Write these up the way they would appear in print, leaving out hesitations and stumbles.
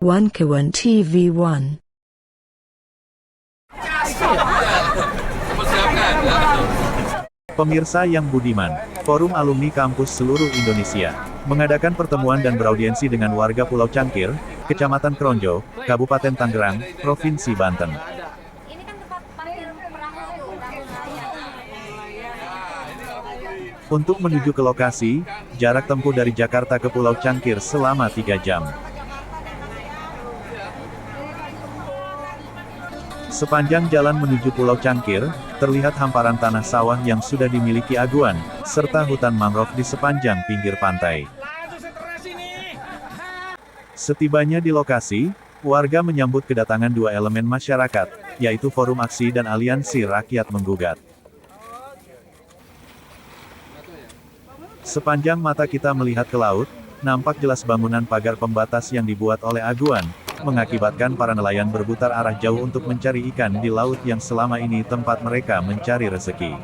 One Kawan TV1. Pemirsa yang budiman, Forum Alumni Kampus Seluruh Indonesia mengadakan pertemuan dan beraudiensi dengan warga Pulau Cangkir, Kecamatan Kronjo, Kabupaten Tangerang, Provinsi Banten. Untuk menuju ke lokasi, jarak tempuh dari Jakarta ke Pulau Cangkir selama 3 jam. Sepanjang jalan menuju Pulau Cangkir, terlihat hamparan tanah sawah yang sudah dimiliki Aguan, serta hutan mangrove di sepanjang pinggir pantai. Setibanya di lokasi, warga menyambut kedatangan dua elemen masyarakat, yaitu Forum Aksi dan Aliansi Rakyat Menggugat. Sepanjang mata kita melihat ke laut, nampak jelas bangunan pagar pembatas yang dibuat oleh Aguan, mengakibatkan para nelayan berputar arah jauh untuk mencari ikan di laut yang selama ini tempat mereka mencari rezeki.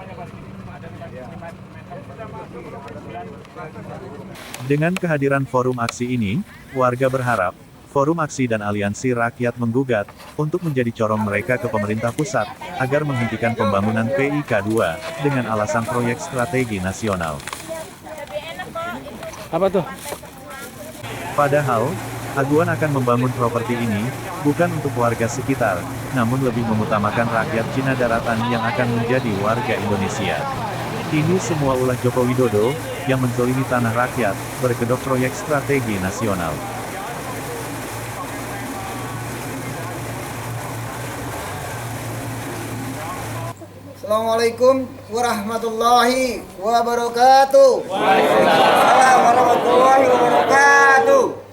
Dengan kehadiran Forum Aksi ini, warga berharap, Forum Aksi dan Aliansi Rakyat Menggugat, untuk menjadi corong mereka ke pemerintah pusat, agar menghentikan pembangunan PIK 2, dengan alasan proyek strategi nasional. Apa tuh? Padahal, Aguan akan membangun properti ini, bukan untuk warga sekitar, namun lebih mengutamakan rakyat Cina daratan yang akan menjadi warga Indonesia. Ini semua ulah Joko Widodo, yang menzolimi tanah rakyat, berkedok proyek strategi nasional. Assalamualaikum warahmatullahi wabarakatuh. Waalaikumsalam warahmatullahi wabarakatuh.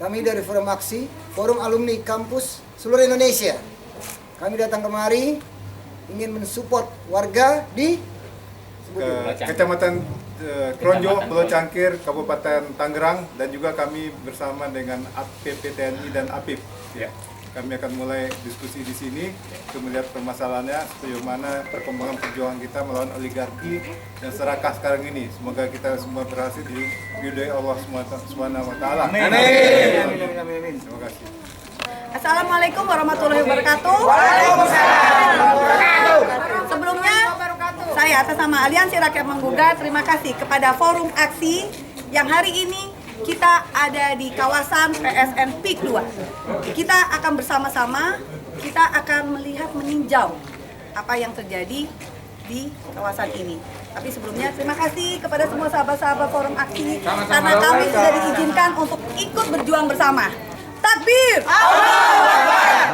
Kami dari Forum Aksi, Forum Alumni Kampus Seluruh Indonesia. Kami datang kemari ingin mensupport warga di Kecamatan Kronjo, Pulau Cangkir, Kabupaten Tangerang, dan juga kami bersama dengan APP TNI dan APIP. Ya. Kami akan mulai diskusi di sini untuk melihat permasalahannya, sejauh mana perkembangan perjuangan kita melawan oligarki dan serakah sekarang ini. Semoga kita semua berhasil diridhoi Allah Subhanahu wa Ta'ala. Amin. Amin. Terima kasih. Assalamualaikum warahmatullahi wabarakatuh. Sebelumnya, saya atas nama Aliansi Rakyat Menggugat terima kasih kepada Forum Aksi yang hari ini kita ada di kawasan PSN PIK 2. Kita akan bersama-sama, kita akan melihat meninjau apa yang terjadi di kawasan ini. Tapi sebelumnya terima kasih kepada semua sahabat-sahabat Forum Aksi karena kami sudah diizinkan untuk ikut berjuang bersama. Takbir! Allahu Akbar!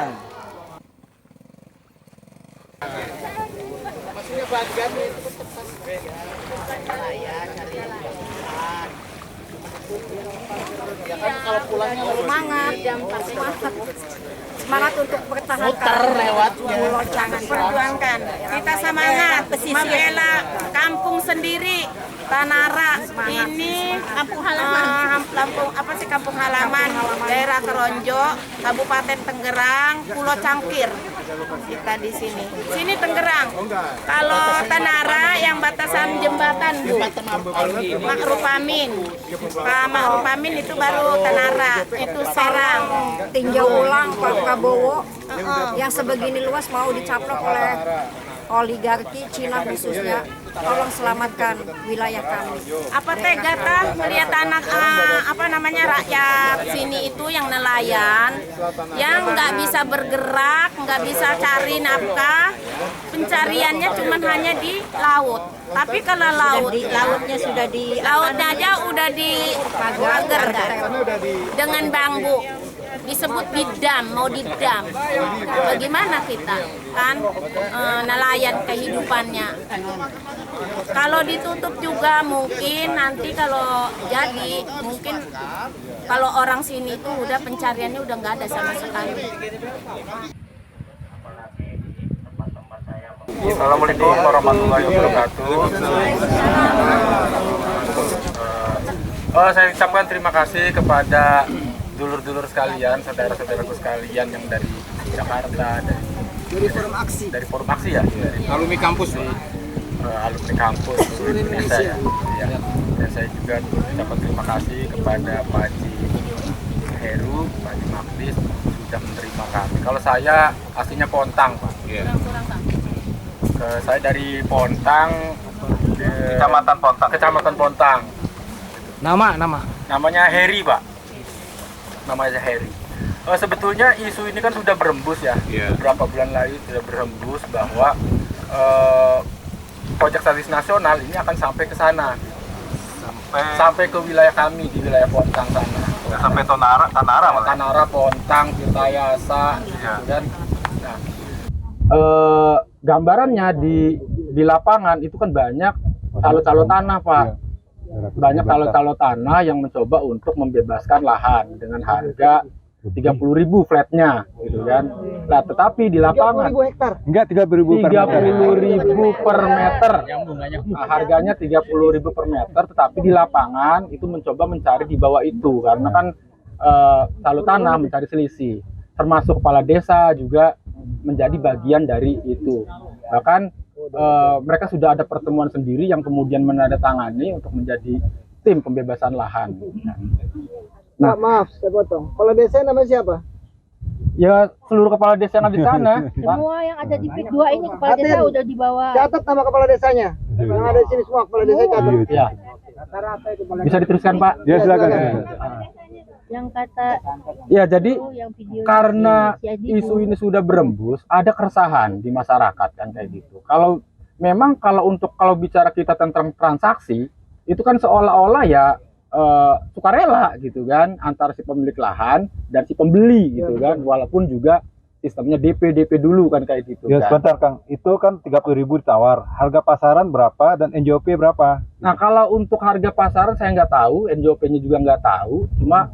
Ya kan kalau pulangnya Semangat, semangat untuk bertahankan lewatnya. Jangan perjuangkan. Kita semangat membela kampung sendiri, Tanara. Ini kampung halaman. Kampung halaman daerah Kronjo, Kabupaten Tangerang, Pulau Cangkir. Kita di sini. Sini Tangerang. Kalau Tanara yang batasan jembatan Bu. Ma'ruf Amin. Pak Ma'ruf Amin itu baru Tanara. Itu Serang. Tinjau ulang Pak Prabowo yang sebegini luas mau dicaplok oleh oligarki Cina khususnya. Tolong selamatkan wilayah kami. Apa tega tah melihat anak rakyat sini itu yang nelayan yang nggak bisa bergerak, nggak bisa cari nafkah, pencariannya cuma hanya di laut. Tapi kalau lautnya aja udah dipagar dengan bambu, disebut didam, mau didam. Bagaimana kita kan nelayan kehidupannya? Kalau ditutup juga mungkin nanti kalau jadi mungkin kalau orang sini itu udah pencariannya udah nggak ada sama sekali. Assalamualaikum warahmatullahi wabarakatuh. Saya ucapkan terima kasih kepada dulur-dulur sekalian, saudara-saudaraku sekalian yang dari Jakarta, dari Forum Aksi ya, dari Alumni kampus. Alumni kampus Indonesia ya. Dan saya juga ucapkan terima kasih kepada Pak Haji Heru, Pak Haji Maklis sudah menerima kami. Kalau saya aslinya Pontang, Pak. Saya dari Pontang, Kecamatan Pontang. Namanya Heri, Pak. Namanya Heri. Sebetulnya isu ini kan sudah berembus ya. Beberapa bulan lalu sudah berembus bahwa proyek strategis nasional ini akan sampai ke sana. Sampai ke wilayah kami di wilayah Pontang sana. Sampai Tanara, Pontang, Tirtayasa, gitu kan. Nah, gambarannya di lapangan itu kan banyak calo-calo tanah, Pak. Banyak calo-calo tanah yang mencoba untuk membebaskan lahan dengan harga 30.000 flatnya, gitu kan. Nah, tetapi di lapangan 30.000 hektar. Enggak 30.000 per meter. 30.000 per meter. Nah, harganya 30.000 per meter, tetapi di lapangan itu mencoba mencari di bawah itu karena kan calo tanah mencari selisih. Termasuk kepala desa juga menjadi bagian dari itu. Bahkan mereka sudah ada pertemuan sendiri yang kemudian menandatangani untuk menjadi tim pembebasan lahan. Nah, maaf, saya potong. Kepala desa namanya siapa? Ya seluruh kepala desa yang ada di sana. Semua yang ada di PIK 2 ini kepala desa udah dibawa. Catat nama kepala desanya. Yang ada di sini semua kepala desa catat. Ya. Bisa diteruskan, Pak? Ya silakan. Yang kata Ya, jadi yang video karena si Adi isu ini sudah berembus, ada keresahan di masyarakat kan kayak gitu. Kalau bicara kita tentang transaksi, itu kan seolah-olah ya sukarela gitu kan antara si pemilik lahan dan si pembeli gitu kan, walaupun juga sistemnya DP dulu kan kayak gitu. Ya kan. sebentar Kang, itu kan 30.000 ditawar. Harga pasaran berapa dan NJOP berapa? Nah, kalau untuk harga pasaran saya nggak tahu, NJOP-nya juga nggak tahu. Cuma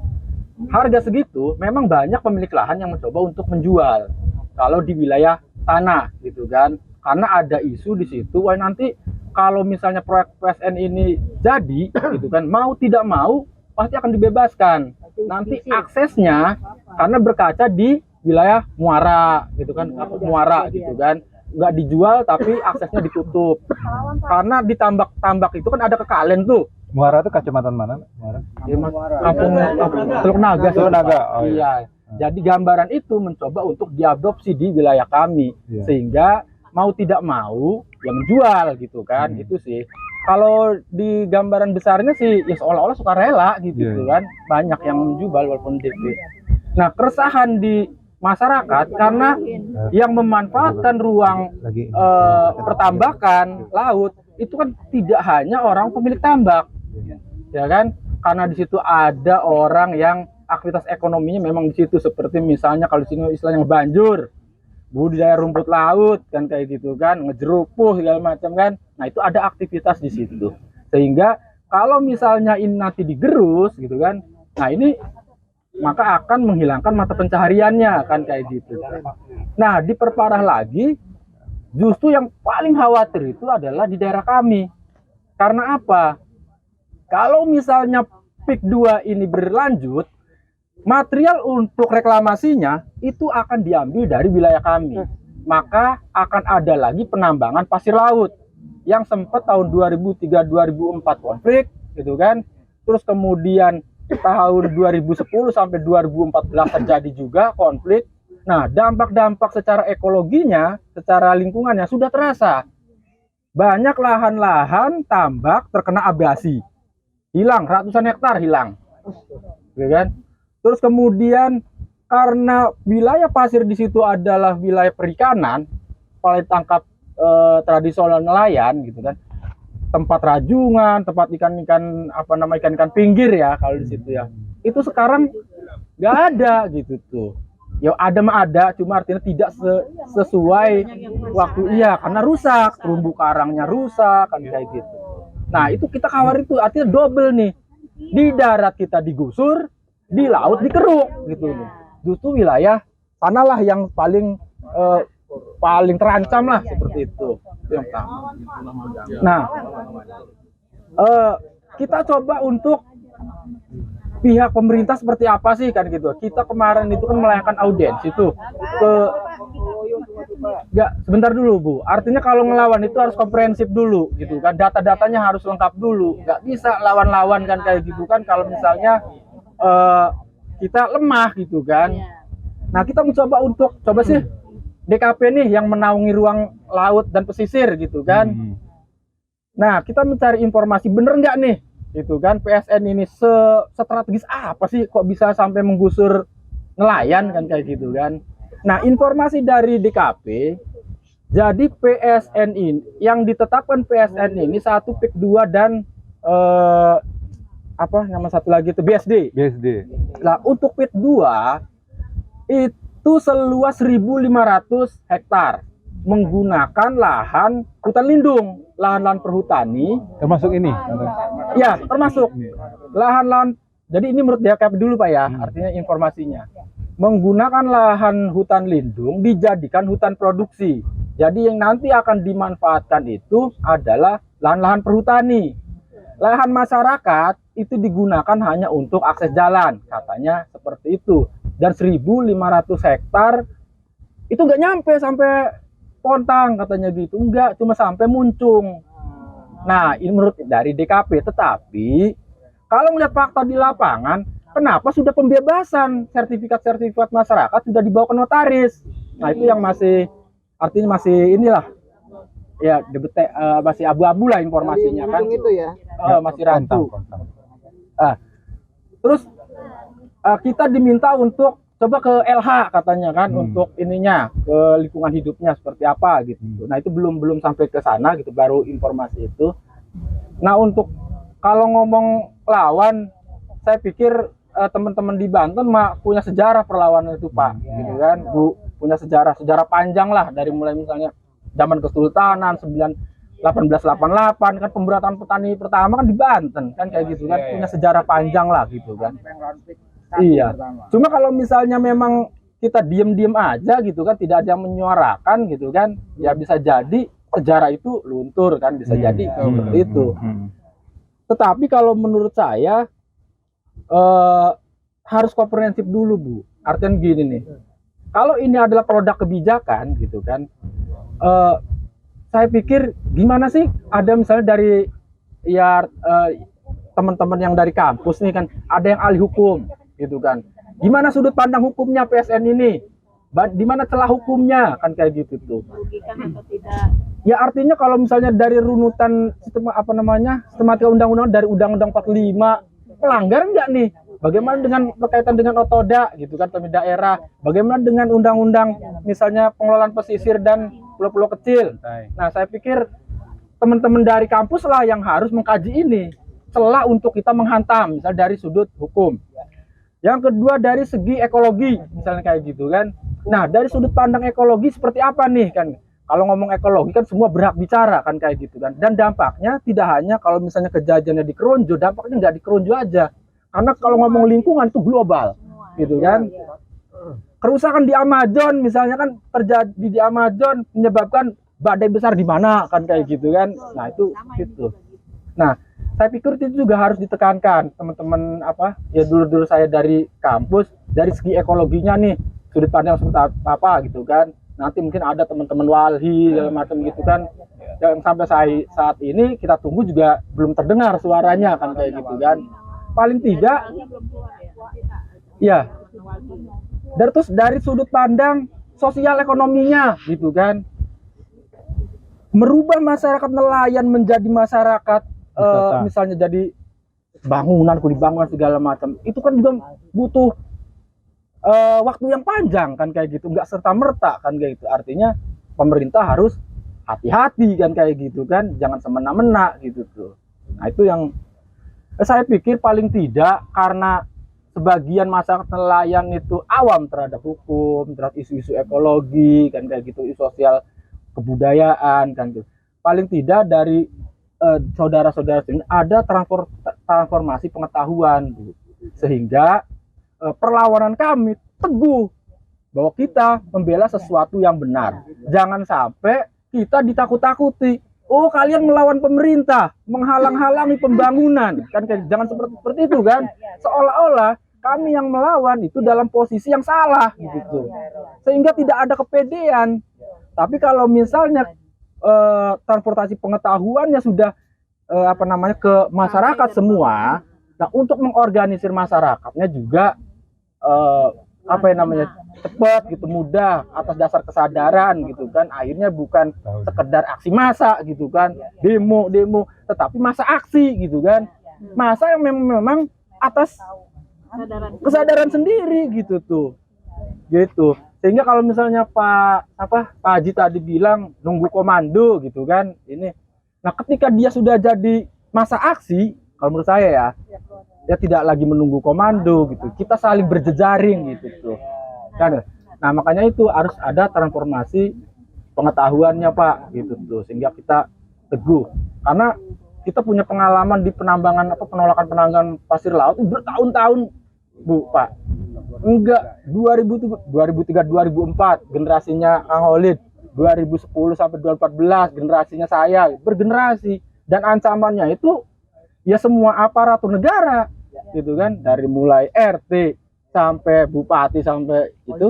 harga segitu memang banyak pemilik lahan yang mencoba untuk menjual kalau di wilayah tanah gitu kan. Karena ada isu di situ, wah nanti kalau misalnya proyek PSN ini jadi gitu kan, mau tidak mau pasti akan dibebaskan. Nanti aksesnya karena berkaca di wilayah muara gitu kan, muara gitu kan, nggak dijual tapi aksesnya ditutup karena di tambak itu kan ada kekalen tuh. Muara itu kecamatan mana? Kampung Teluk Naga. Teluk Naga. Oh, iya. Jadi gambaran itu mencoba untuk diadopsi di wilayah kami, sehingga mau tidak mau yang menjual gitu kan. Itu sih kalau di gambaran besarnya sih ya seolah-olah sukarela gitu kan, banyak yang menjual walaupun DP. Nah, keresahan di masyarakat karena yang memanfaatkan ruang pertambakan laut itu kan tidak hanya orang pemilik tambak, ya kan, karena di situ ada orang yang aktivitas ekonominya memang di situ, seperti misalnya kalau di sini istilahnya banjur, budidaya rumput laut kan kayak gitu kan, ngejerupuh segala macam kan. Nah, itu ada aktivitas di situ. Sehingga kalau misalnya ini nanti digerus gitu kan, nah ini maka akan menghilangkan mata pencahariannya kan kayak gitu. Nah, diperparah lagi, justru yang paling khawatir itu adalah di daerah kami. Karena apa? Kalau misalnya PIK 2 ini berlanjut, material untuk reklamasinya itu akan diambil dari wilayah kami. Maka akan ada lagi penambangan pasir laut yang sempat tahun 2003-2004 konflik gitu kan. Terus kemudian tahun 2010 sampai 2014 terjadi juga konflik. Nah, dampak-dampak secara ekologinya, secara lingkungannya sudah terasa. Banyak lahan-lahan tambak terkena abrasi. Hilang, ratusan hektar hilang. Ya kan? Terus kemudian karena wilayah pasir di situ adalah wilayah perikanan, paling tangkap tradisional nelayan gitu kan. Tempat rajungan, tempat ikan-ikan ikan-ikan pinggir ya kalau di situ ya. Itu sekarang nggak ada gitu tuh. Ya ada mah ada, cuma artinya tidak sesuai waktu karena rusak, terumbu karangnya rusak kan kayak gitu. Nah, itu kita khawatir itu artinya double nih. Di darat kita digusur, di laut dikeruk gitu. Justru wilayah sanalah yang paling terancam lah seperti itu. Yang pertama. Nah, kita coba untuk pihak pemerintah seperti apa sih kan gitu. Kita kemarin itu kan melayangkan audiensi itu ke sebentar dulu Bu. Artinya kalau ngelawan itu harus komprehensif dulu gitu kan. Data-datanya harus lengkap dulu. Nggak bisa lawan-lawan kan kayak gitu kan kalau misalnya kita lemah gitu kan. Nah, kita mencoba untuk sih DKP nih yang menaungi ruang laut dan pesisir gitu kan. Nah, kita mencari informasi bener nggak nih gitu kan, PSN ini strategis apa sih kok bisa sampai menggusur nelayan kan kayak gitu kan. Nah, informasi dari DKP, jadi PSN ini yang ditetapkan PSN ini 1 PIK 2 dan apa nama satu lagi itu BSD. Nah, untuk PIK 2 itu seluas 1.500 hektar menggunakan lahan hutan lindung, lahan-lahan perhutani. Termasuk ini? Ya, termasuk lahan-lahan. Jadi ini menurut DKP dulu Pak ya, artinya informasinya. Menggunakan lahan hutan lindung dijadikan hutan produksi. Jadi yang nanti akan dimanfaatkan itu adalah lahan-lahan perhutani. Lahan masyarakat itu digunakan hanya untuk akses jalan, katanya seperti itu. Dan 1.500 hektar itu nggak nyampe sampai Pontang katanya gitu, enggak, cuma sampai Muncung. Nah, ini menurut dari DKP, tetapi kalau melihat fakta di lapangan, kenapa sudah pembebasan sertifikat masyarakat sudah dibawa ke notaris? Nah, itu yang masih, artinya masih inilah, ya masih abu-abu lah informasinya kan. Itu ya. Masih rancu. Terus kita diminta untuk coba ke LH katanya kan, untuk ininya ke lingkungan hidupnya seperti apa gitu. Nah, itu belum sampai ke sana gitu, baru informasi itu. Nah, untuk kalau ngomong lawan, saya pikir teman-teman di Banten punya sejarah perlawanan itu Pak, gitu kan Bu, punya sejarah panjang lah, dari mulai misalnya zaman Kesultanan 1888 kan, pemberontakan petani pertama kan di Banten kan kayak gitu kan, punya sejarah panjang lah gitu kan. Iya. Cuma kalau misalnya memang kita diem-diem aja gitu kan, tidak ada yang menyuarakan gitu kan, ya bisa jadi sejarah itu luntur kan, bisa jadi seperti itu. Tetapi kalau menurut saya harus komprehensif dulu Bu. Artinya gini nih, kalau ini adalah produk kebijakan gitu kan, saya pikir gimana sih, ada misalnya dari ya teman-teman yang dari kampus nih kan, ada yang ahli hukum gitu kan, gimana sudut pandang hukumnya PSN ini, di mana celah hukumnya kan kayak gitu tuh. Ya artinya kalau misalnya dari runutan sistematika undang-undang dari Undang-Undang 45 pelanggar enggak nih? Bagaimana dengan berkaitan dengan otoda gitu kan, pemerintah daerah? Bagaimana dengan undang-undang misalnya pengelolaan pesisir dan pulau-pulau kecil? Nah, saya pikir teman-teman dari kampus lah yang harus mengkaji ini, celah untuk kita menghantam misalnya dari sudut hukum. Yang kedua dari segi ekologi, misalnya kayak gitu kan. Nah, dari sudut pandang ekologi seperti apa nih kan? Kalau ngomong ekologi kan semua berhak bicara kan kayak gitu kan. Dan dampaknya tidak hanya kalau misalnya kejadiannya di Kronjo, dampaknya nggak di Kronjo aja. Karena kalau ngomong lingkungan itu global, gitu kan. Kerusakan di Amazon misalnya kan terjadi di Amazon menyebabkan badai besar di mana kan kayak gitu kan. Nah, itu gitu. Nah, saya pikir itu juga harus ditekankan teman-teman dulu saya dari kampus, dari segi ekologinya nih, sudut pandang seperti apa gitu kan. Nanti mungkin ada teman-teman walhi segala macam gitu kan, yang sampai saat ini kita tunggu juga belum terdengar suaranya kan kayak gitu kan. Paling tidak ya dari sudut pandang sosial ekonominya gitu kan, merubah masyarakat nelayan menjadi masyarakat misalnya jadi bangunan segala macam, itu kan juga butuh waktu yang panjang kan kayak gitu, nggak serta merta kan kayak gitu. Artinya pemerintah harus hati-hati kan kayak gitu kan, jangan semena-mena gitu tuh. Nah, itu yang saya pikir paling tidak, karena sebagian masyarakat nelayan itu awam terhadap hukum, terhadap isu-isu ekologi kan kayak gitu, isu sosial kebudayaan kan gitu. Paling tidak dari saudara-saudara ini ada transformasi pengetahuan Bu. Sehingga perlawanan kami teguh bahwa kita membela sesuatu yang benar. Jangan sampai kita ditakut-takuti. Oh, kalian melawan pemerintah, menghalang-halangi pembangunan. Kan jangan seperti itu kan. Seolah-olah kami yang melawan itu dalam posisi yang salah gitu. Sehingga tidak ada kepedean. Tapi kalau misalnya transportasi pengetahuannya sudah ke masyarakat semua, nah untuk mengorganisir masyarakatnya juga apa yang namanya cepat gitu, mudah atas dasar kesadaran gitu kan. Akhirnya bukan sekedar aksi massa gitu kan, demo tetapi masa aksi gitu kan, masa yang memang atas kesadaran sendiri gitu tuh gitu. Sehingga kalau misalnya Pak Haji tadi bilang nunggu komando gitu kan, ini nah ketika dia sudah jadi masa aksi, kalau menurut saya ya, dia tidak lagi menunggu komando gitu, kita saling berjejaring gitu tuh kan. Nah makanya itu harus ada transformasi pengetahuannya Pak gitu tuh, sehingga kita teguh, karena kita punya pengalaman di penambangan penolakan penambangan pasir laut bertahun-tahun Bu Pak. Enggak, 2003 2004 generasinya Kang Holid, 2010 sampai 2014 generasinya saya, bergenerasi, dan ancamannya itu ya semua aparatur negara gitu kan, dari mulai RT sampai bupati sampai itu.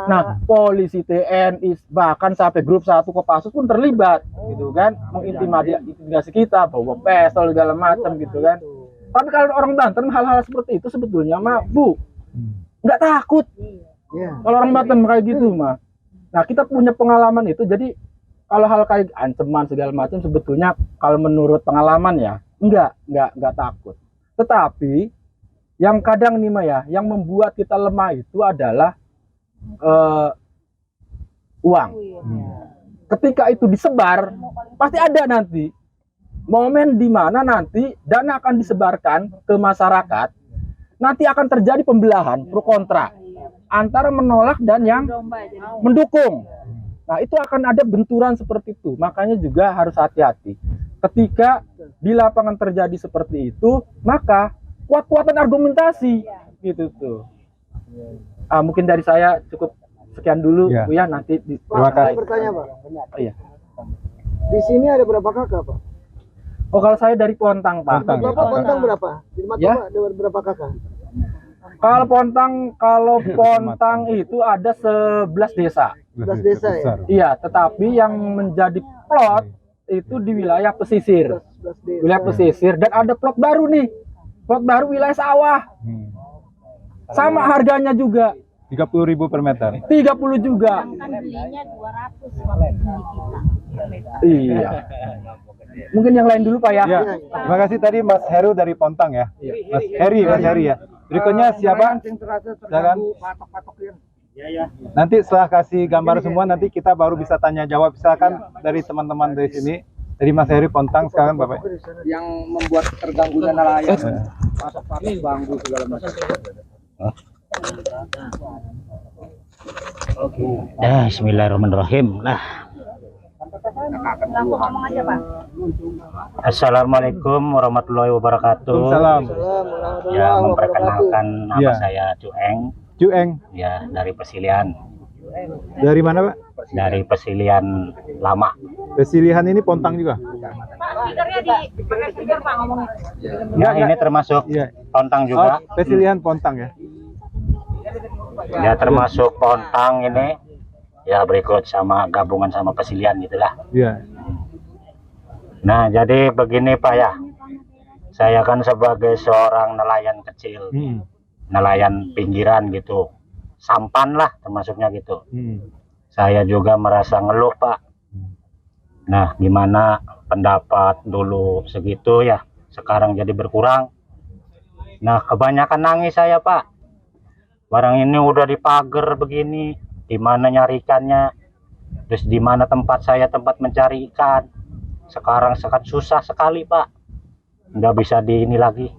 Nah, polisi, TNI, bahkan sampai grup 1 Kopassus pun terlibat gitu kan, mengintimidasi kita, bawa pistol segala macam gitu kan. Tapi kalau orang Banten hal-hal seperti itu sebetulnya mah Bu nggak takut. Kalau orang Banten kayak gitu mah. Nah kita punya pengalaman itu, jadi kalau hal kayak ancaman segala macam sebetulnya kalau menurut pengalaman ya nggak takut. Tetapi yang kadang nih mah ya, yang membuat kita lemah itu adalah uang. Ketika itu disebar, pasti ada nanti momen di mana nanti dana akan disebarkan ke masyarakat, nanti akan terjadi pembelahan pro kontra antara menolak dan yang mendukung. Nah itu akan ada benturan seperti itu, makanya juga harus hati-hati ketika di lapangan terjadi seperti itu, maka kuat-kuatan argumentasi gitu tuh. Mungkin dari saya cukup sekian dulu Bu ya, nanti terima kasih. Bertanya Pak. Iya. Di sini ada berapa kakak Pak? Oh kalau saya dari Pontang Pak. Bapak Pontang berapa? Di rumah Ya? Bapak ada berapa kakak? Kalau Pontang itu ada 11 desa. 11 desa ya? Iya, tetapi yang menjadi plot itu di wilayah pesisir. 11 desa. Wilayah pesisir, dan ada plot baru nih. Plot baru wilayah sawah. Sama harganya juga. 30.000 per meter. 30 juga. Belinya 200 kita. Iya. Mungkin yang lain dulu Pak ya. Ya, terima kasih tadi Mas Heru dari Pontang ya. Mas Heri ya. Berikutnya siapa? Silakan. Nanti setelah kasih gambar semua, nanti kita baru bisa tanya jawab. Silakan dari teman-teman dari sini. Dari Mas Heri Pontang sekarang Bapak. Yang membuat terganggunya nelayan. Patok-patok bambu segala macam. Bismillahirrahmanirrahim. Assalamualaikum warahmatullahi wabarakatuh. Waalaikumsalam. Ya, memperkenalkan nama saya Jueng. Ya, dari Pesilihan. Dari mana Pak? Dari Pesilihan lama. Pesilihan ini Pontang juga? Ya, ini termasuk Pontang juga. Pesilihan Pontang ya? Ya, termasuk Pontang ini. Ya, berikut sama gabungan sama Pesilihan gitulah. Iya. Nah, jadi begini Pak ya. Saya kan sebagai seorang nelayan kecil. Nelayan pinggiran gitu. Sampan lah termasuknya gitu. Saya juga merasa ngeluh Pak. Nah, gimana pendapat dulu segitu ya, sekarang jadi berkurang. Nah, kebanyakan nangis saya Pak. Barang ini udah dipagar begini, di mana nyarikannya, terus di mana tempat saya tempat mencari ikan. Sekarang sangat susah sekali Pak, nggak bisa di ini lagi.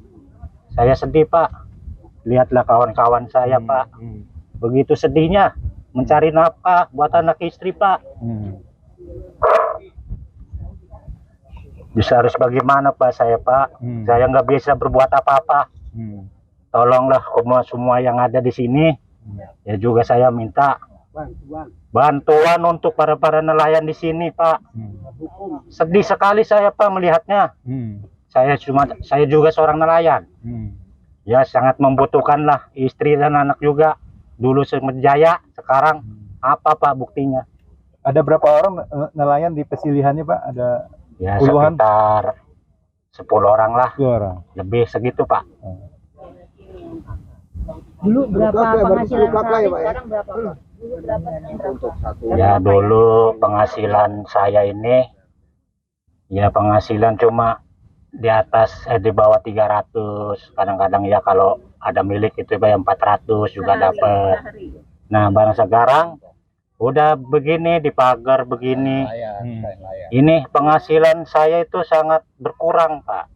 Saya sedih Pak. Lihatlah kawan-kawan saya Pak, begitu sedihnya mencari nafkah buat anak istri Pak. Bisa harus bagaimana Pak saya Pak? Saya nggak bisa berbuat apa-apa. Tolonglah semua yang ada di sini. Ya juga saya minta bantuan untuk para nelayan di sini Pak. Sedih sekali saya Pak melihatnya. Saya juga seorang nelayan. Ya sangat membutuhkan lah, istri dan anak juga. Dulu Jaya, sekarang apa Pak buktinya? Ada berapa orang nelayan di Pesilihannya Pak? Ada ya puluhan? Sekitar 10 orang lah. 10 orang. Lebih segitu Pak. Dulu berapa Kakak, baru penghasilan kakak ya, sehari, Pak, ya? sekarang berapa Pak? Dulu berapa? Ya dulu penghasilan saya ini ya penghasilan cuma di atas di bawah 300, kadang-kadang ya kalau ada milik itu bayar 400 juga dapat. Nah barang sekarang udah begini di pagar begini, ini penghasilan saya itu sangat berkurang Pak,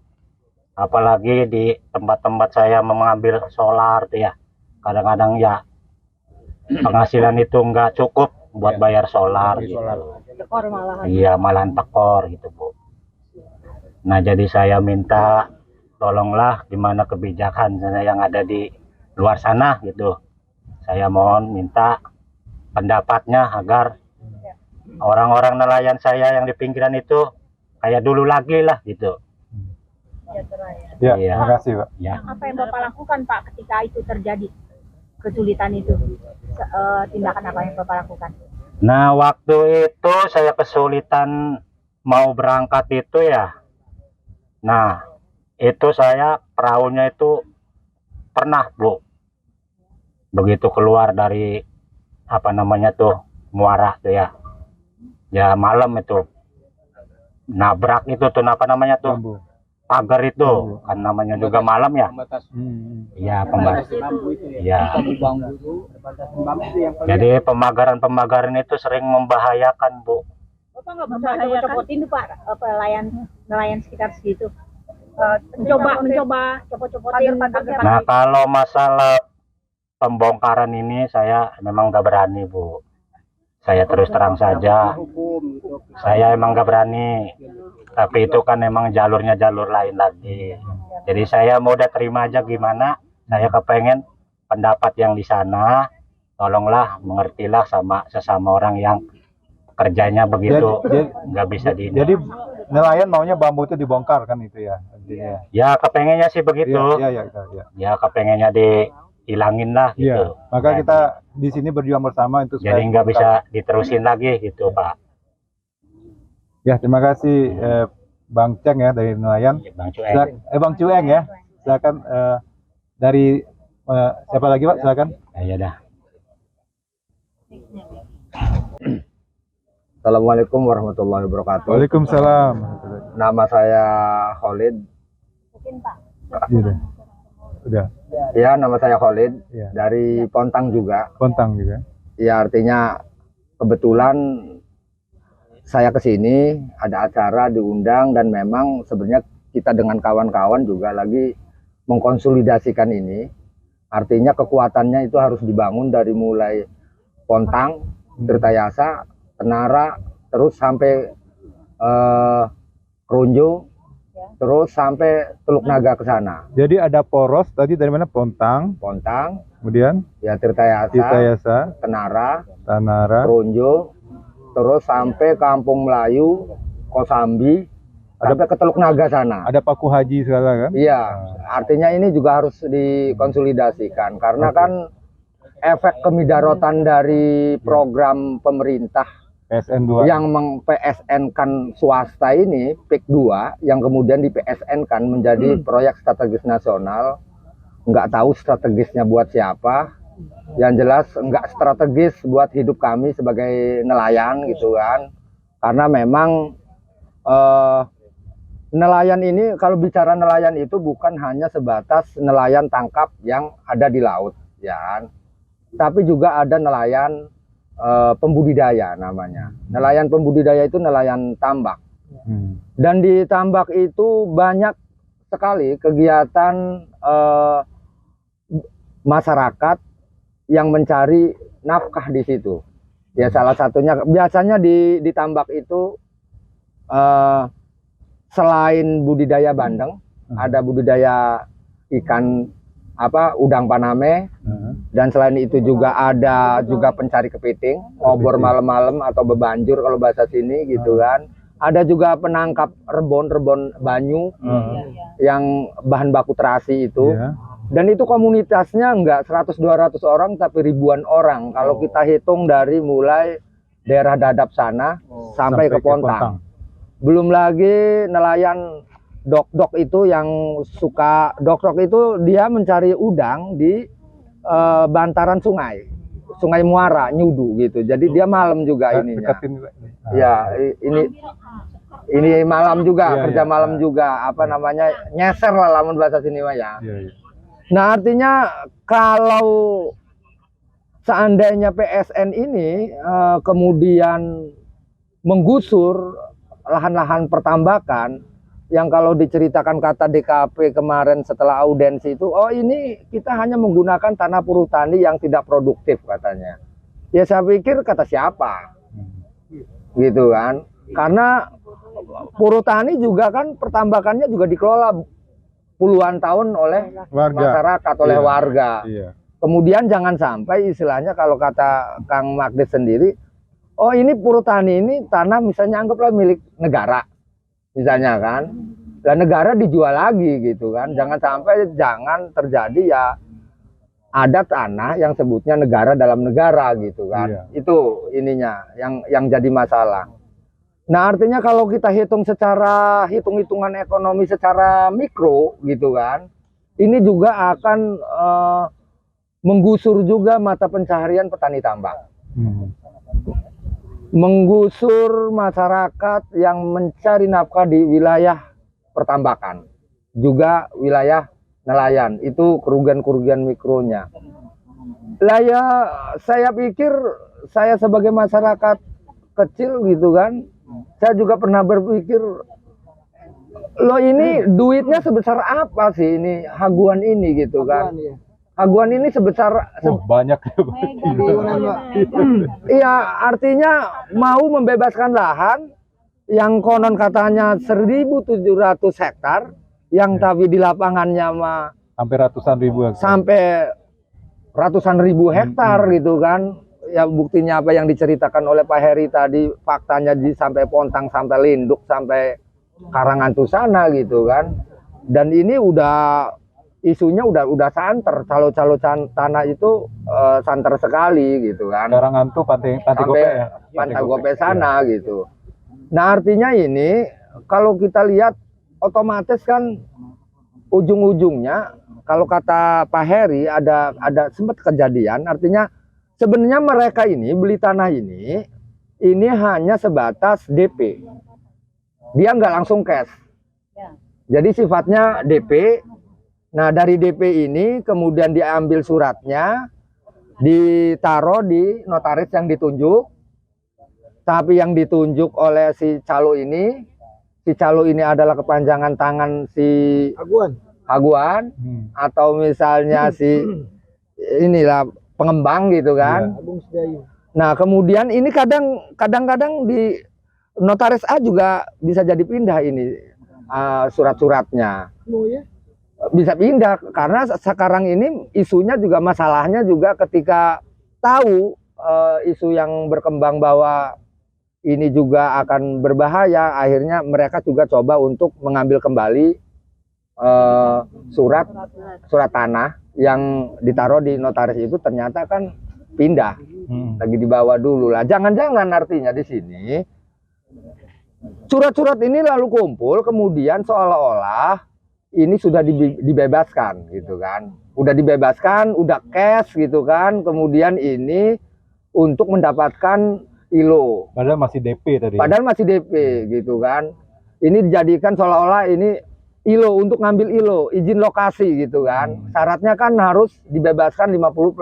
apalagi di tempat-tempat saya mengambil solar tuh ya, kadang-kadang ya penghasilan itu nggak cukup buat bayar solar gitu. Tekor malahan. Iya malahan tekor gitu Bu. Nah jadi saya minta tolonglah gimana kebijakan yang ada di luar sana gitu. Saya mohon minta pendapatnya agar orang-orang nelayan saya yang di pinggiran itu kayak dulu lagi lah gitu. Ya, Iya. terima kasih Pak. Ya. Apa yang Bapak lakukan Pak ketika itu terjadi kesulitan itu? Tindakan apa yang Bapak lakukan? Nah waktu itu saya kesulitan mau berangkat itu ya. Nah itu saya perahunya itu pernah Bu, begitu keluar dari apa namanya tuh muara tuh ya, ya malam itu nabrak itu tuh apa namanya tuh pagar itu kan namanya juga malam ya. Iya pembatas. Iya. Jadi pemagaran itu sering membahayakan Bu. Bapak nggak berusaha copotin tuh Pak, nelayan sekitar situ. mencoba copot-copotin pagar. Nah kalau masalah pembongkaran ini saya memang nggak berani Bu. Saya terus terang saja, saya emang nggak berani. Tapi itu kan memang jalurnya jalur lain lagi. Jadi saya mau udah terima aja gimana. Saya kepengen pendapat yang di sana, tolonglah mengertilah sama sesama orang yang kerjanya begitu, nggak bisa di. Jadi nelayan maunya bambu itu dibongkar kan itu ya? Intinya. Ya kepengennya sih begitu. Ya kepengennya dihilangin lah gitu. Maka kita di sini berjuang bersama itu. Jadi nggak bisa diterusin lagi gitu Pak. Ya terima kasih Bang Ceng ya dari nelayan. Bang Cueng. Bang Cueng ya. Silakan dari siapa lagi Pak? Silakan. Ya dah. Assalamualaikum warahmatullahi wabarakatuh. Waalaikumsalam. Nama saya Khalid. Mungkin Pak. Udah. Ya, nama saya Khalid dari Pontang juga. Pontang juga. Ya, artinya kebetulan saya ke sini ada acara diundang dan memang sebenarnya kita dengan kawan-kawan juga lagi mengkonsolidasikan ini. Artinya kekuatannya itu harus dibangun dari mulai Pontang, Tirtayasa, Tenara, terus sampai Kronjo, terus sampai Teluk Naga ke sana. Jadi ada poros tadi dari mana? Pontang, kemudian ya Tirtayasa, Tenara, Kronjo, terus sampai Kampung Melayu, Kosambi, sampai ke Teluk Naga sana. Ada Paku Haji segala kan? Iya, artinya ini juga harus dikonsolidasikan karena kan efek kemidarotan dari program pemerintah PSN 2 yang meng-PSN-kan swasta ini, PIK 2, yang kemudian di PSN-kan menjadi proyek strategis nasional. Nggak tahu strategisnya buat siapa, yang jelas nggak strategis buat hidup kami sebagai nelayan gitu kan. Karena memang nelayan ini, kalau bicara nelayan itu bukan hanya sebatas nelayan tangkap yang ada di laut ya kan? Tapi juga ada nelayan pembudidaya namanya. Nelayan pembudidaya itu nelayan tambak. Dan di tambak itu banyak sekali kegiatan masyarakat yang mencari nafkah di situ. Ya salah satunya biasanya di tambak itu selain budidaya bandeng, ada budidaya ikan udang paname, dan selain itu juga ada juga pencari kepiting, ngobor malam-malam atau bebanjur kalau bahasa sini gitu kan. Ada juga penangkap rebon banyu yang bahan baku terasi itu. Dan itu komunitasnya enggak 100-200 orang tapi ribuan orang kalau kita hitung dari mulai daerah Dadap sana sampai ke Pontang. Belum lagi nelayan dok-dok itu yang suka dok-dok itu dia mencari udang di bantaran Sungai Muara, Nyudu gitu. Jadi dia malam juga ininya. Ya, ini malam juga, kerja malam juga, apa namanya, nyeser lah lamun bahasa sini mah ya. Nah, artinya kalau seandainya PSN ini kemudian menggusur lahan-lahan pertambakan yang kalau diceritakan kata DKP kemarin setelah audensi itu, oh ini kita hanya menggunakan tanah Purutani yang tidak produktif katanya. Ya saya pikir kata siapa? Gitu kan. Karena Purutani juga kan pertambakannya juga dikelola puluhan tahun oleh masyarakat, oleh warga. Kemudian jangan sampai istilahnya kalau kata Kang Magdes sendiri, oh ini Purutani ini tanah misalnya anggaplah milik negara, misalnya kan, dan negara dijual lagi gitu kan. Jangan terjadi ya ada tanah yang sebutnya negara dalam negara gitu kan. Itu ininya yang jadi masalah. Nah artinya kalau kita hitung secara hitung-hitungan ekonomi secara mikro gitu kan, ini juga akan menggusur juga mata pencaharian petani tambak. Menggusur masyarakat yang mencari nafkah di wilayah pertambakan, juga wilayah nelayan. Itu kerugian-kerugian mikronya. Lah ya, saya pikir saya sebagai masyarakat kecil gitu kan, saya juga pernah berpikir, loh ini duitnya sebesar apa sih ini haguan ini gitu kan? Haguan ini sebesar banyak. Iya, artinya mau membebaskan lahan yang konon katanya 1.700 hektar, yang tapi di lapangannya mah sampai ratusan ribu hektar. Sampai ratusan ribu hektar gitu kan. Ya buktinya apa yang diceritakan oleh Pak Heri tadi, faktanya sampai Pontang, sampai Linduk, sampai Karangantu sana gitu kan. Dan ini isunya udah santer, calo-calo tanah itu santer sekali gitu kan. Karangantu Pantai Gope ya. Pantai Gope sana gitu. Nah artinya ini kalau kita lihat otomatis kan ujung-ujungnya kalau kata Pak Heri ada sempat kejadian, artinya sebenarnya mereka ini beli tanah ini hanya sebatas DP. Dia nggak langsung cash. Jadi sifatnya DP. Nah dari DP ini kemudian diambil suratnya, ditaruh di notaris yang ditunjuk. Tapi yang ditunjuk oleh si calo ini adalah kepanjangan tangan si Haguan atau misalnya si inilah pengembang gitu kan. Nah kemudian ini kadang-kadang di notaris A juga bisa jadi pindah ini surat-suratnya. Bisa pindah karena sekarang ini isunya juga masalahnya juga ketika tahu isu yang berkembang bahwa ini juga akan berbahaya, akhirnya mereka juga coba untuk mengambil kembali surat tanah yang ditaruh di notaris itu ternyata kan pindah, lagi dibawa dulu lah. Jangan-jangan artinya di sini surat-surat ini lalu kumpul, kemudian seolah-olah ini sudah dibebaskan gitu kan, udah dibebaskan, udah cash gitu kan, kemudian ini untuk mendapatkan ILO. Padahal masih DP tadi. Padahal masih DP gitu kan. Ini dijadikan seolah-olah ini ILO untuk ngambil ILO, izin lokasi gitu kan. Syaratnya kan harus dibebaskan 50+1.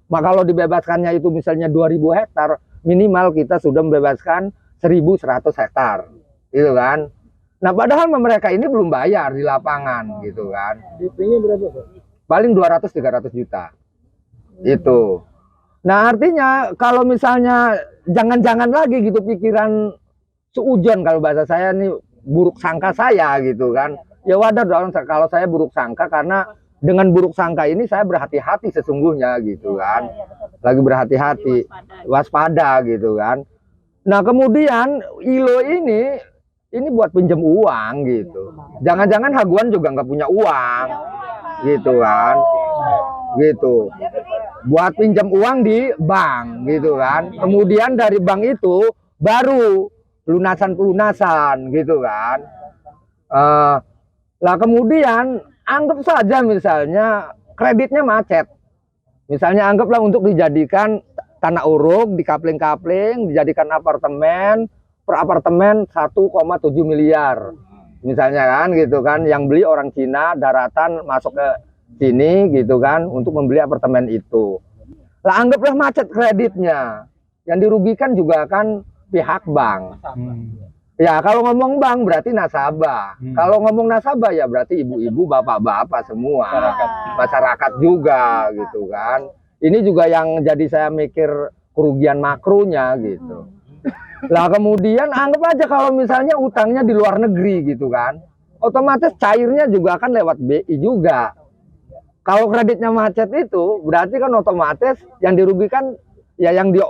Maka kalau dibebaskannya itu misalnya 2.000 hektar, minimal kita sudah membebaskan 1.100 hektar. Gitu kan. Nah, padahal mereka ini belum bayar di lapangan gitu kan. DP-nya berapa, Pak? Paling 200-300 juta. Itu. Nah, artinya kalau misalnya jangan-jangan lagi gitu pikiran seujon, kalau bahasa saya nih buruk sangka saya gitu kan. Ya wajar dong kalau saya buruk sangka, karena dengan buruk sangka ini saya berhati-hati sesungguhnya gitu kan. Lagi berhati-hati, waspada gitu kan. Nah, kemudian ILO ini buat pinjam uang gitu. Jangan-jangan Haguan juga nggak punya uang gitu kan. Gitu. Buat pinjam uang di bank gitu kan. Kemudian dari bank itu baru pelunasan gitu kan. Lah kemudian anggap saja misalnya kreditnya macet. Misalnya anggaplah untuk dijadikan tanah uruk, dikapling-kapling, dijadikan apartemen, per apartemen 1,7 miliar. Misalnya kan gitu kan, yang beli orang Cina daratan masuk ke sini gitu kan untuk membeli apartemen itu. Lah anggaplah macet kreditnya. Yang dirugikan juga kan pihak bank. Ya kalau ngomong bank berarti nasabah. Kalau ngomong nasabah ya berarti ibu-ibu, bapak-bapak semua. Masyarakat juga gitu kan. Ini juga yang jadi saya mikir kerugian makronya gitu. Lah kemudian anggap aja kalau misalnya utangnya di luar negeri gitu kan. Otomatis cairnya juga akan lewat BI juga. Kalau kreditnya macet itu berarti kan otomatis yang dirugikan ya yang di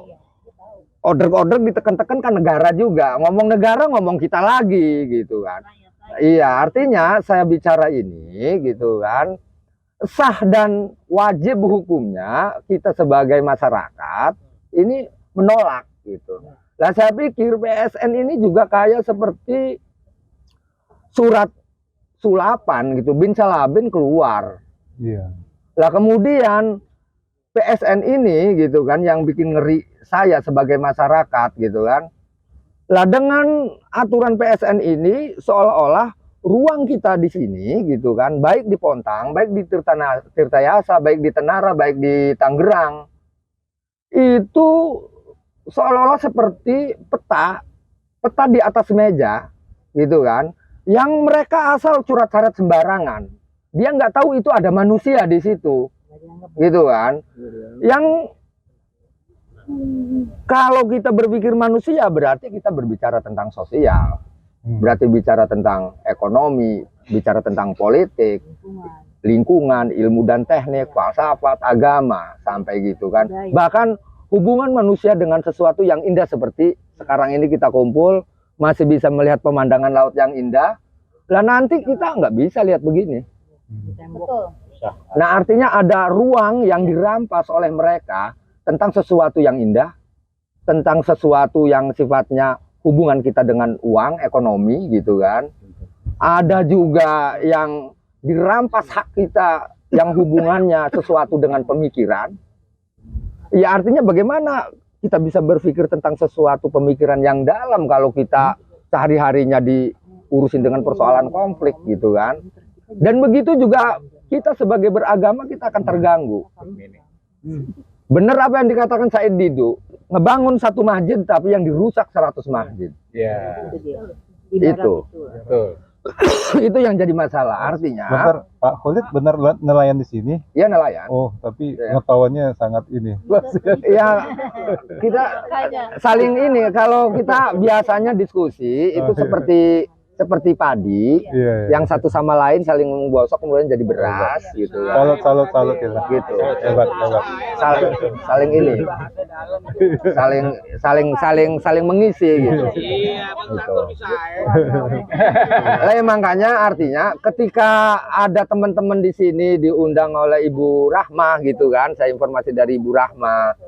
order ditekan-tekan kan negara juga. Ngomong negara ngomong kita lagi gitu kan. Iya, artinya saya bicara ini gitu kan. Sah dan wajib hukumnya kita sebagai masyarakat ini menolak gitu. Nah saya pikir PSN ini juga kayak seperti surat sulapan gitu, bin salabin keluar. Iya. Lah kemudian PSN ini gitu kan yang bikin ngeri saya sebagai masyarakat gitu kan. Lah dengan aturan PSN ini seolah-olah ruang kita di sini gitu kan, baik di Pontang, baik di Tirtayasa, baik di Tenara, baik di Tangerang, itu seolah-olah seperti peta di atas meja gitu kan, yang mereka asal curat-curat sembarangan. Dia nggak tahu itu ada manusia di situ gitu kan. Yang kalau kita berpikir manusia berarti kita berbicara tentang sosial, berarti bicara tentang ekonomi, bicara tentang politik, lingkungan, ilmu dan teknik, falsafat, agama, sampai gitu kan. Bahkan hubungan manusia dengan sesuatu yang indah seperti sekarang ini kita kumpul, masih bisa melihat pemandangan laut yang indah. Lah nanti kita nggak bisa lihat begini. Nah artinya ada ruang yang dirampas oleh mereka tentang sesuatu yang indah, tentang sesuatu yang sifatnya hubungan kita dengan uang, ekonomi gitu kan. Ada juga yang dirampas hak kita yang hubungannya sesuatu dengan pemikiran. Ya artinya bagaimana kita bisa berpikir tentang sesuatu pemikiran yang dalam kalau kita sehari-harinya diurusin dengan persoalan konflik gitu kan. Dan begitu juga kita sebagai beragama kita akan terganggu. Benar apa yang dikatakan Said Didu, ngebangun satu masjid tapi yang dirusak 100 masjid. Iya. Itu. Itu yang jadi masalah. Artinya Bentar, Pak Khalid benar nelayan di sini? Ya nelayan. Oh, tapi pengetahuannya sangat ini. Ya kita saling ini, kalau kita biasanya diskusi itu seperti padi, yang satu sama lain saling menggosok kemudian jadi beras gitu. Salut ya. Gitu. Hebat. Saling ini. Saling mengisi gitu. Gitu. Lah makanya artinya ketika ada teman-teman di sini diundang oleh Ibu Rahmah gitu kan, saya informasi dari Ibu Rahmah.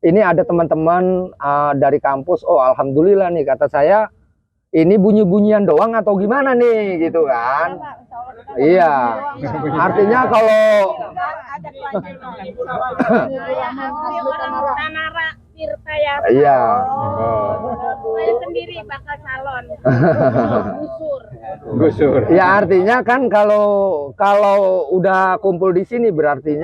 Ini ada teman-teman dari kampus, oh alhamdulillah nih kata saya, ini bunyi-bunyian doang atau gimana nih gitu kan. Iya, artinya kalau Tanara Tirtayasa. Iya. Saya sendiri bakal calon. Gusur. Ya artinya kan kalau udah kumpul di sini berarti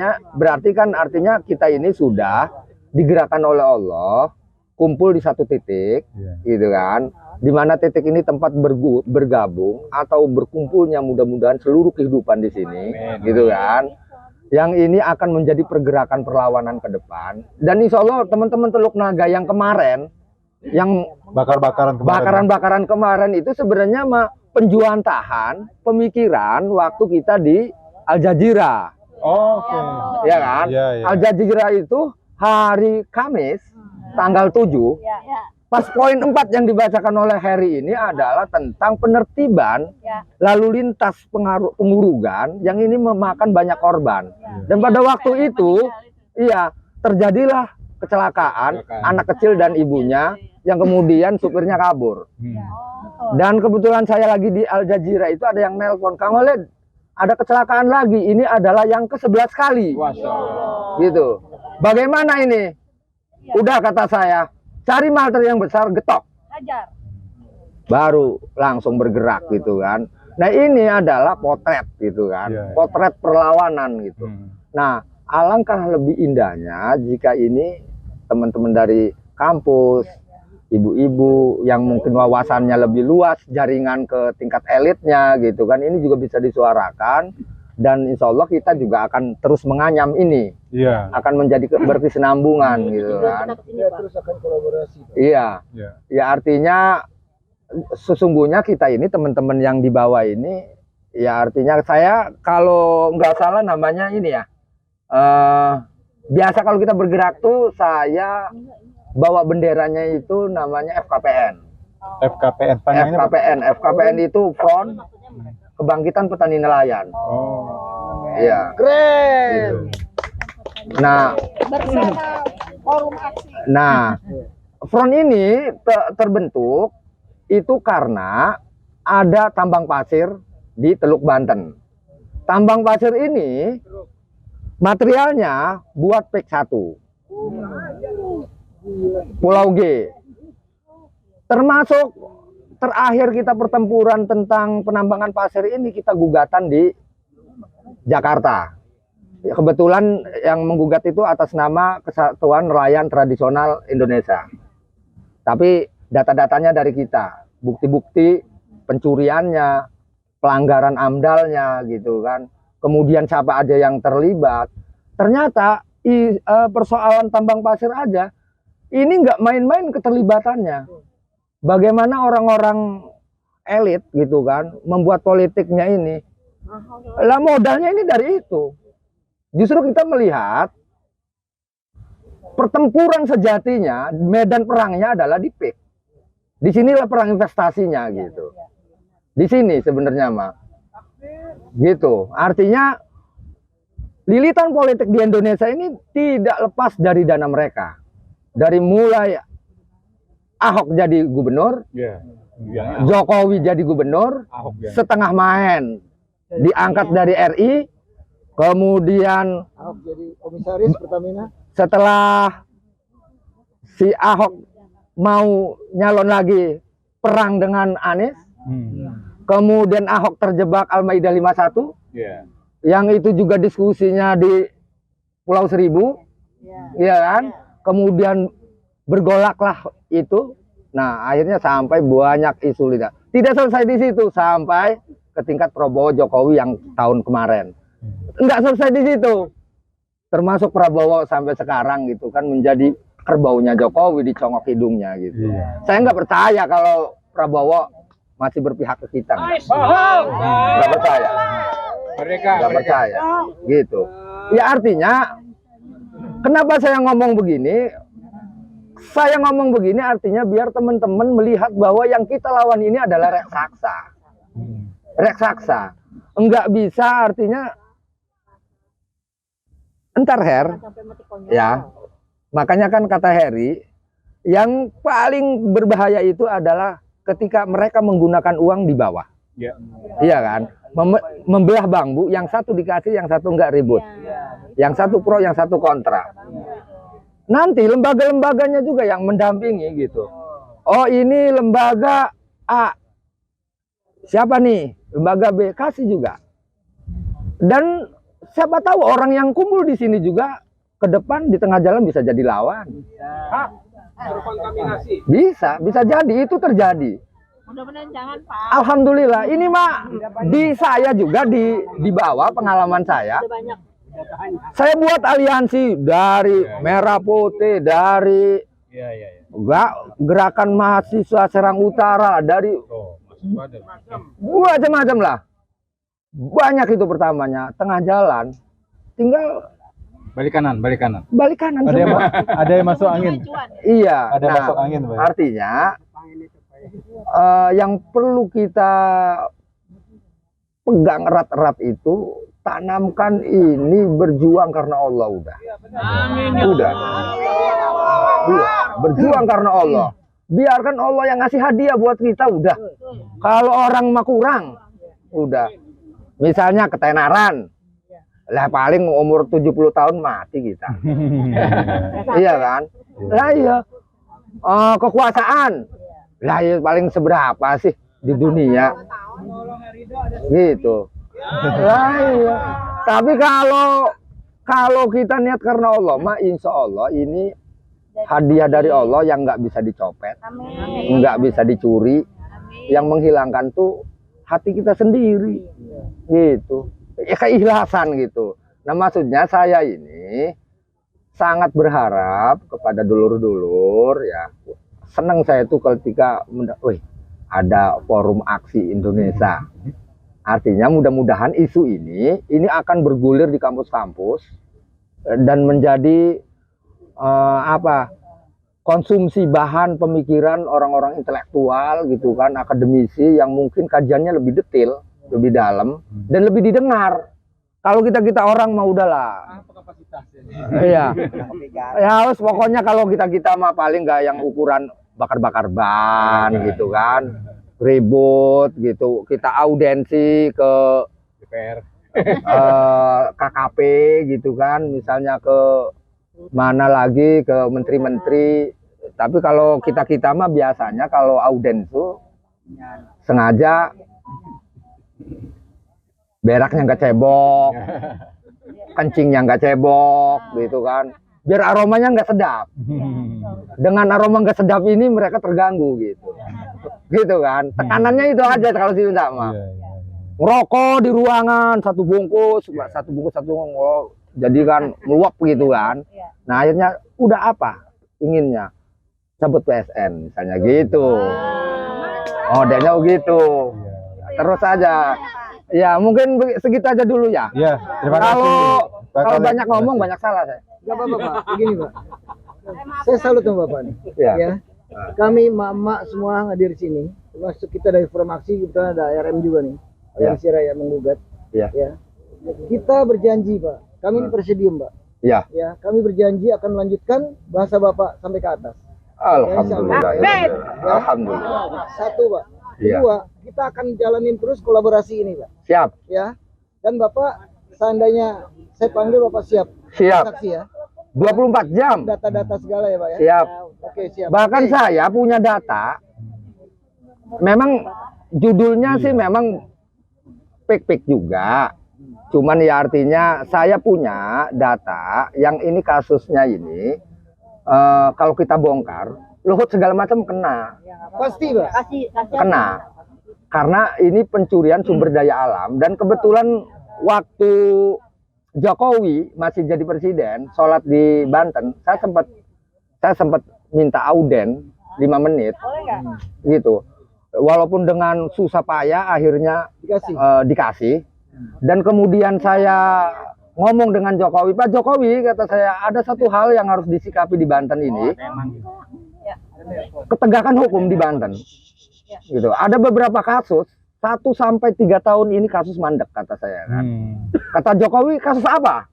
kan artinya kita ini sudah digerakkan oleh Allah, kumpul di satu titik, gitu kan. Di mana titik ini tempat bergabung atau berkumpulnya mudah-mudahan seluruh kehidupan di sini, gitu kan. Yang ini akan menjadi pergerakan perlawanan ke depan. Dan insya Allah teman-teman Teluk Naga yang kemarin, yang bakaran-bakaran kemarin itu sebenarnya penjuantahan pemikiran waktu kita di Al Jazeera. Oke. Ya kan? Al Jazeera itu hari Kamis tanggal 7. Pas poin 4 yang dibacakan oleh Harry ini adalah tentang penertiban lalu lintas pengurugan yang ini memakan banyak korban. Dan pada waktu itu, terjadilah kecelakaan anak kecil dan ibunya yang kemudian supirnya kabur. Dan kebetulan saya lagi di Al Jazeera itu ada yang nelpon, Kang Khalid, ada kecelakaan lagi. Ini adalah yang ke-11 kali. Gitu. Bagaimana ini? Udah kata saya, cari martir yang besar, getok. Baru langsung bergerak gitu kan. Nah ini adalah potret gitu kan. Potret perlawanan gitu. Nah alangkah lebih indahnya jika ini teman-teman dari kampus, ibu-ibu yang mungkin wawasannya lebih luas, jaringan ke tingkat elitnya gitu kan, ini juga bisa disuarakan, dan insya Allah kita juga akan terus menganyam ini, akan menjadi berkesinambungan gitu kan. Terus akan kolaborasi. Iya, ya artinya sesungguhnya kita ini teman-teman yang di bawah ini, ya artinya saya kalau nggak salah namanya ini ya, biasa kalau kita bergerak tuh saya bawa benderanya itu namanya FKPN. FKPN. FKPN itu Front Kebangkitan Petani Nelayan. Iya. Keren. Gitu. Nah, front ini terbentuk itu karena ada tambang pasir di Teluk Banten. Tambang pasir ini materialnya buat PEK 1. Pulau G. Termasuk terakhir kita pertempuran tentang penambangan pasir ini, kita gugatan di Jakarta. Kebetulan yang menggugat itu atas nama Kesatuan Nelayan Tradisional Indonesia. Tapi data-datanya dari kita, bukti-bukti pencuriannya, pelanggaran AMDAL-nya gitu kan. Kemudian siapa aja yang terlibat. Ternyata persoalan tambang pasir aja ini nggak main-main keterlibatannya. Bagaimana orang-orang elit gitu kan membuat politiknya ini. Lah modalnya ini dari itu. Justru kita melihat pertempuran sejatinya, medan perangnya adalah di PIK. Di sinilah perang investasinya gitu. Di sini sebenarnya mah. Gitu. Artinya lilitan politik di Indonesia ini tidak lepas dari dana mereka. Dari mulai Ahok jadi gubernur, Jokowi jadi gubernur, setengah main diangkat dari RI, kemudian Ahok jadi komisaris Pertamina. Setelah si Ahok mau nyalon lagi perang dengan Anies, kemudian Ahok terjebak Al-Maidah 51, yang itu juga diskusinya di Pulau Seribu, ya kan? Kemudian bergolaklah itu. Nah, akhirnya sampai banyak isu lidah. Tidak selesai di situ, sampai ke tingkat Prabowo Jokowi yang tahun kemarin. Enggak selesai di situ. Termasuk Prabowo sampai sekarang gitu kan menjadi kerbaunya Jokowi, dicongok hidungnya gitu. Saya nggak percaya kalau Prabowo masih berpihak ke kita. Nggak percaya. Nggak percaya. Gitu. Ya artinya, kenapa saya ngomong begini? Saya ngomong begini artinya biar teman-teman melihat bahwa yang kita lawan ini adalah raksasa. Raksasa. Enggak bisa artinya entar Her. Ya. Makanya kan kata Heri, yang paling berbahaya itu adalah ketika mereka menggunakan uang di bawah. Iya kan? Membelah bambu, yang satu dikasih, yang satu enggak ribut. Yang satu pro, yang satu kontra. Nanti lembaga-lembaganya juga yang mendampingi gitu. Oh ini lembaga A, siapa nih? Lembaga B, kasih juga. Dan siapa tahu orang yang kumpul di sini juga ke depan di tengah jalan bisa jadi lawan. Bisa jadi, itu terjadi. Mudah-mudahan jangan, Pak. Alhamdulillah, ini mah di saya juga di bawah pengalaman saya. Saya buat aliansi dari Merah Putih, dari Gerakan Mahasiswa Serang Utara, dari macam-macam lah. Banyak itu pertamanya. Tengah jalan, tinggal balik kanan. Ada yang masuk angin. Iya. Ada masuk angin. Artinya yang perlu kita pegang erat-erat itu, tanamkan ini berjuang karena Allah udah. Berjuang karena Allah. Biarkan Allah yang ngasih hadiah buat kita udah. Kalau orang mah kurang, udah. Misalnya ketenaran. Lah paling umur 70 tahun mati kita. Iya kan? Lah iya. Kekuasaan. Lah iya paling seberapa sih di dunia? Gitu. Lah iya. Tapi kalau kita niat karena Allah, mah insya Allah ini hadiah dari Allah yang nggak bisa dicopet, nggak bisa dicuri. Yang menghilangkan tuh hati kita sendiri, gitu. Ya keikhlasan gitu. Nah maksudnya saya ini sangat berharap kepada dulur-dulur ya. Senang saya tuh ketika ada forum aksi Indonesia. Artinya mudah-mudahan isu ini akan bergulir di kampus-kampus dan menjadi konsumsi bahan pemikiran orang-orang intelektual gitu kan, akademisi yang mungkin kajiannya lebih detail, lebih dalam dan lebih didengar. Kalau kita orang mah udahlah. Iya. Ya harus pokoknya kalau kita mah paling nggak yang ukuran bakar-bakar ban gitu kan. Ribut gitu. Kita audiensi ke DPR. KKP gitu kan, misalnya ke mana lagi ke menteri-menteri. Tapi kalau kita mah biasanya kalau audien tuh sengaja beraknya nggak cebok, kencingnya nggak cebok gitu kan, biar aromanya nggak sedap. Dengan aroma nggak sedap ini mereka terganggu gitu kan. Tekanannya itu aja kalau sih mah. Ngerokok di ruangan satu bungkus jadi kan meluap gitu kan. Nah akhirnya udah apa inginnya cabut PSN misalnya gitu. Modelnya gitu. Terus aja. Ya mungkin segitu aja dulu ya. Iya, terima kasih. Kalau banyak ngomong banyak salah saya. Gak apa-apa Pak, begini Pak. Saya salut sama Bapak nih. Ya. Kami mak-mak semua hadir di sini. Termasuk kita dari Forum Aksi, kebetulan ada RM juga nih. Aliansi Rakyat Menggugat. Ya. Kita berjanji Pak. Kami ini presidium Pak. Ya. Ya, kami berjanji akan melanjutkan bahasa Bapak sampai ke atas. Alhamdulillah. Alhamdulillah. Satu Pak. Kedua, kita akan jalanin terus kolaborasi ini Pak. Siap. Ya. Dan Bapak seandainya saya panggil Bapak siap. Siap. Saksi ya. 24 jam. Data-data segala ya Pak ya. Siap. Oke, siap. Bahkan saya punya data. Memang judulnya sih memang pik-pik juga. Cuman ya artinya saya punya data yang ini kasusnya ini kalau kita bongkar Luhut segala macam kena. Pasti Pak. Kena. Karena ini pencurian sumber daya alam dan kebetulan waktu Jokowi masih jadi presiden, sholat di Banten, saya sempat minta auden 5 menit. Gitu. Walaupun dengan susah payah akhirnya dikasih. Dan kemudian saya ngomong dengan Jokowi, Pak Jokowi kata saya ada satu hal yang harus disikapi di Banten ini. Ketegakan hukum di Banten. Gitu. Ada beberapa kasus 1 sampai 3 tahun ini kasus mandek kata saya kan. Kata Jokowi kasus apa?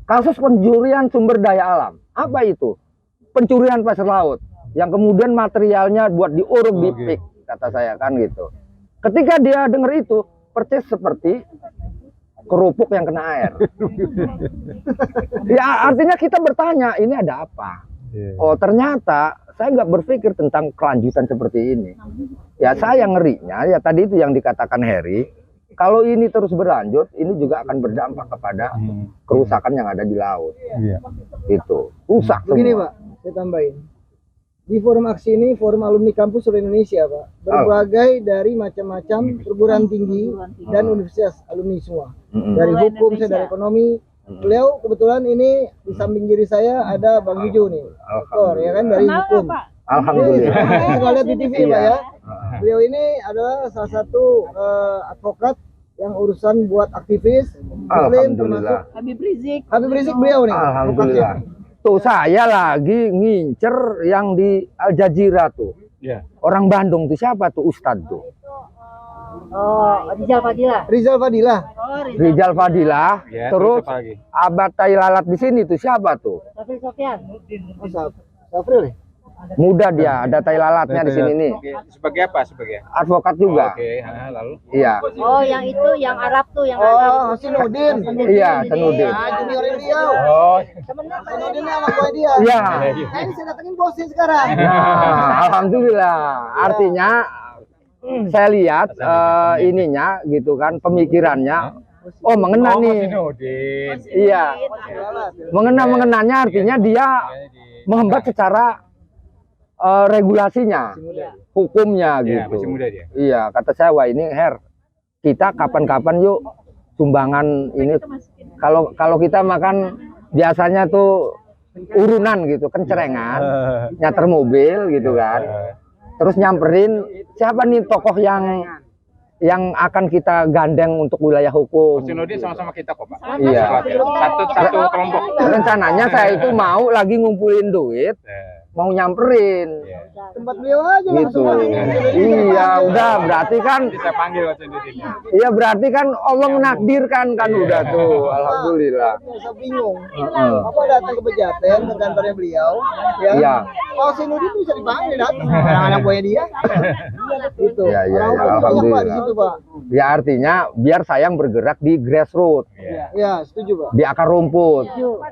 Kasus pencurian sumber daya alam. Apa itu? Pencurian pasir laut yang kemudian materialnya buat diuruk di pik kata saya kan gitu. Ketika dia dengar itu persis seperti kerupuk yang kena air. Ya artinya kita bertanya ini ada apa? Oh ternyata saya nggak berpikir tentang kelanjutan seperti ini. Ya saya ngerinya ya tadi itu yang dikatakan Heri. Kalau ini terus berlanjut, ini juga akan berdampak kepada kerusakan yang ada di laut. Itu rusak Begini semua. Pak, saya tambahin. Di forum aksi ini forum alumni kampus seluruh Indonesia Pak. Berbagai dari macam-macam perguruan tinggi dan universitas alumni semua. Dari hukum, saya dari ekonomi. Beliau kebetulan ini di samping kiri saya ada Bang Yujo nih, dokter ya kan dari hukum. Alhamdulillah. Kita lihat di TV Pak ya. Beliau ini adalah salah satu advokat yang urusan buat aktivis Muslim termasuk Habib Rizik beliau nih. Alhamdulillah. Tuh saya lagi ngincer yang di Al Jazeera tuh. Orang Bandung tuh siapa tuh Ustadz tuh? Rizal Fadilah. Rizal Fadilah. Terus Abad Tai Lalat di sini tuh siapa tuh? Safril. Muda dia, ada tai lalatnya di sini nih. Sebagai apa? Sebagai Advokat juga. Oke, lalu. Iya. Oh, yang itu yang Arab tuh, yang Oh, Sinudin. Iya, Senudin. Ah, junior beliau. Oh, Sinudin ini anak buah dia. Iya. Nah, ini saya datengin bosnya sekarang. Nah, alhamdulillah. Artinya saya lihat ininya gitu kan, pemikirannya. Oh, mengena nih. Iya. Mengenanya artinya dia menghambat secara regulasinya, hukumnya gitu. masih muda dia. Iya, kata saya, wah ini kita kapan-kapan yuk sumbangan ini. Kalau kita makan biasanya tuh urunan gitu, kencerengan, nyater mobil gitu kan. Terus nyamperin siapa nih tokoh yang akan kita gandeng untuk wilayah hukum. Sinodin sama-sama kita kok, Pak. Iya. Satu kelompok. Rencananya saya itu mau lagi ngumpulin duit, mau nyamperin. Tempat beliau aja Gitu. langsung. Iya, udah berarti kan. Saya panggil Sinodin. Iya, berarti kan Allah menakdirkan kan udah tuh. Alhamdulillah. Saya bingung. Apa datang ke Pejaten ke kantornya beliau? Ya. Iya. Oh, Sinudin bisa dipanggil datang. Anak buahnya dia. Gitu. Iya, iya, Orang iya, banyak, Pak, di alhamdulillah. situ, Pak. Ya artinya biar saya yang bergerak di grassroots, Ya, setuju, Pak. di akar rumput.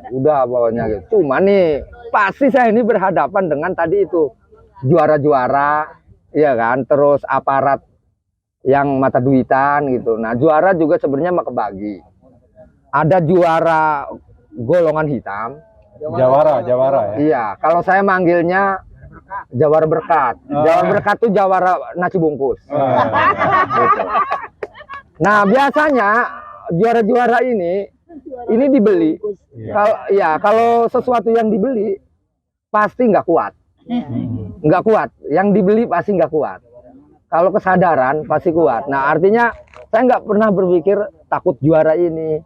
Udah pokoknya gitu. Cuma nih pasti saya ini berhadapan dengan tadi itu juara-juara, ya kan, terus aparat yang mata duitan gitu. Nah, juara juga sebenarnya mah kebagi. Ada juara golongan hitam. Jawara ya. Iya, kalau saya manggilnya Jawara Berkat. Jawara Berkat tuh jawara nasi bungkus. Gitu. Nah, biasanya juara-juara ini dibeli. Kalau sesuatu yang dibeli pasti nggak kuat. Nggak kuat. Yang dibeli pasti nggak kuat. Kalau kesadaran pasti kuat. Nah, artinya saya nggak pernah berpikir takut juara ini,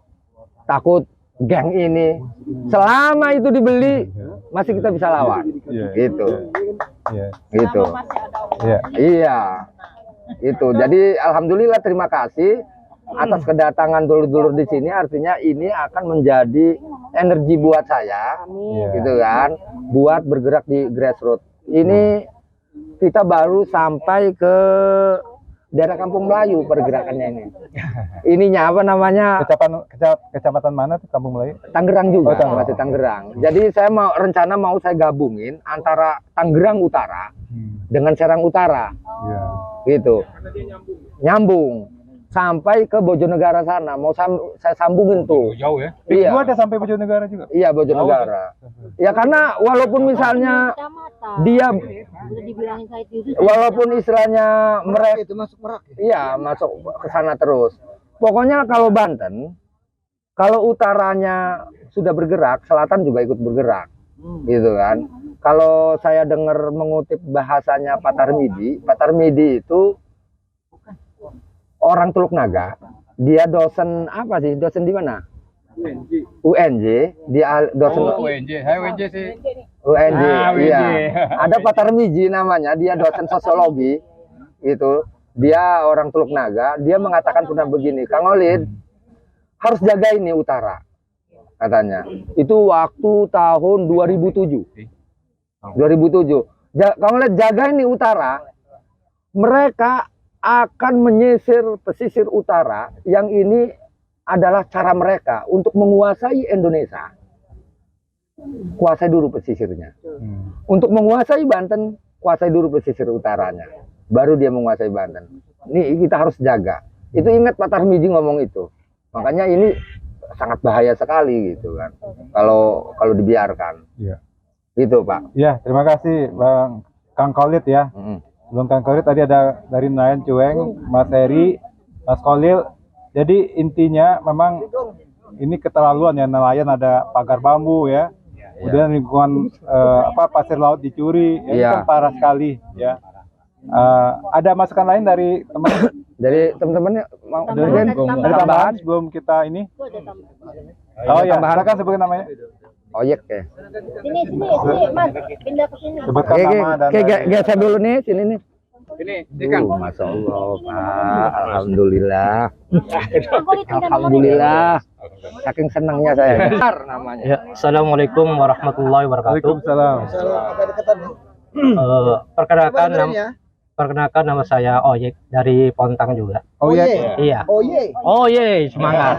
takut geng ini. Selama itu dibeli, masih kita bisa lawan. Gitu. Gitu. Iya. Itu. Jadi alhamdulillah, terima kasih atas kedatangan dulur-dulur di sini. Artinya ini akan menjadi energi buat saya, gitu kan, buat bergerak di grassroots. Ini kita baru sampai ke daerah Kampung Melayu pergerakannya ini. Ininya apa namanya? Kecamatan mana tuh Kampung Melayu? Tangerang juga, Tangerang. masih Tangerang. Jadi saya rencana mau saya gabungin antara Tangerang Utara dengan Serang Utara. Gitu. Nyambung sampai ke Bojonegara sana. Mau saya sambungin tuh. Jauh ya? Iya. Itu ada sampai Bojonegara juga? Iya, Bojonegara. Ya karena walaupun misalnya dia walaupun istilahnya mereka Itu masuk Merak. iya masuk ke sana terus. Pokoknya kalau Banten, kalau utaranya sudah bergerak, selatan juga ikut bergerak. Gitu kan. Kalau saya dengar mengutip bahasanya Pak Tarmidi itu orang Teluk Naga. Dia dosen apa sih? Dosen di mana? UNJ. Dia dosen UNJ. Hai UNJ sih. UNJ. UNJ. Iya. Ada Pak Tarmiji namanya, dia dosen sosiologi. Gitu. Dia orang Teluk Naga, dia mengatakan pernah begini, Kang Olid harus jaga ini utara. Katanya. Itu waktu tahun 2007. 2007. Kang Olid jaga ini utara. Mereka akan menyisir pesisir utara, yang ini adalah cara mereka untuk menguasai Indonesia. Kuasai dulu pesisirnya. Untuk menguasai Banten, kuasai dulu pesisir utaranya. Baru dia menguasai Banten. Ini kita harus jaga. Itu ingat Pak Tarmiji ngomong itu. Makanya ini sangat bahaya sekali gitu kan. Kalau dibiarkan. Iya. Gitu, Pak. Iya, terima kasih Bang Kang Khalid ya. Belum Kang Khalid, tadi ada dari nelayan Cueng, Mas Heri, Mas Khalil. Jadi intinya memang ini keterlaluan ya, nelayan ada pagar bambu ya. Kemudian lingkungan pasir laut dicuri, ya, itu kan parah sekali ya. Ada masukan lain dari teman? Dari teman-temannya mau ada tambahan sebelum kita ini? Oh ya, silakan sebutkan namanya. Oyek ya. Sini, Mas. Pindah ke sini. Sebutkan nama dan Geser dulu nih, sini nih. Ini Kang. Masya Allah, Pak. Alhamdulillah. Alhamdulillah. Saking senangnya saya. Namanya. Ya, Assalamualaikum warahmatullahi wabarakatuh. Waalaikumsalam. Agak deketan nih. Perkenalkan Coba ya. perkenalkan nama saya Oyek dari Pontang juga. Oh Iya. Oh Semangat.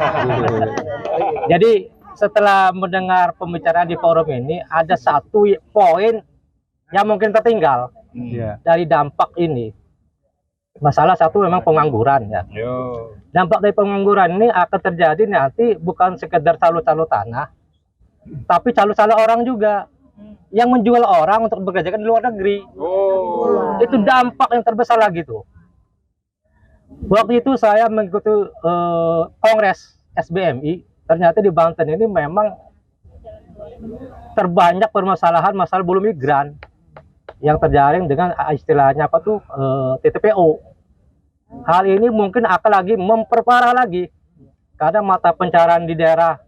Jadi setelah mendengar pembicaraan di forum ini, ada satu poin yang mungkin tertinggal dari dampak ini. Masalah satu memang pengangguran ya. Dampak dari pengangguran ini akan terjadi nanti bukan sekedar calo-calo tanah, tapi calo-calo orang juga yang menjual orang untuk bekerja di luar negeri. Itu dampak yang terbesar lagi tuh. Waktu itu saya mengikuti kongres SBMI, ternyata di Banten ini memang terbanyak permasalahan masalah buruh migran yang terjaring dengan istilahnya apa tuh TTPO. Hal ini mungkin akan lagi memperparah lagi karena mata pencarian di daerah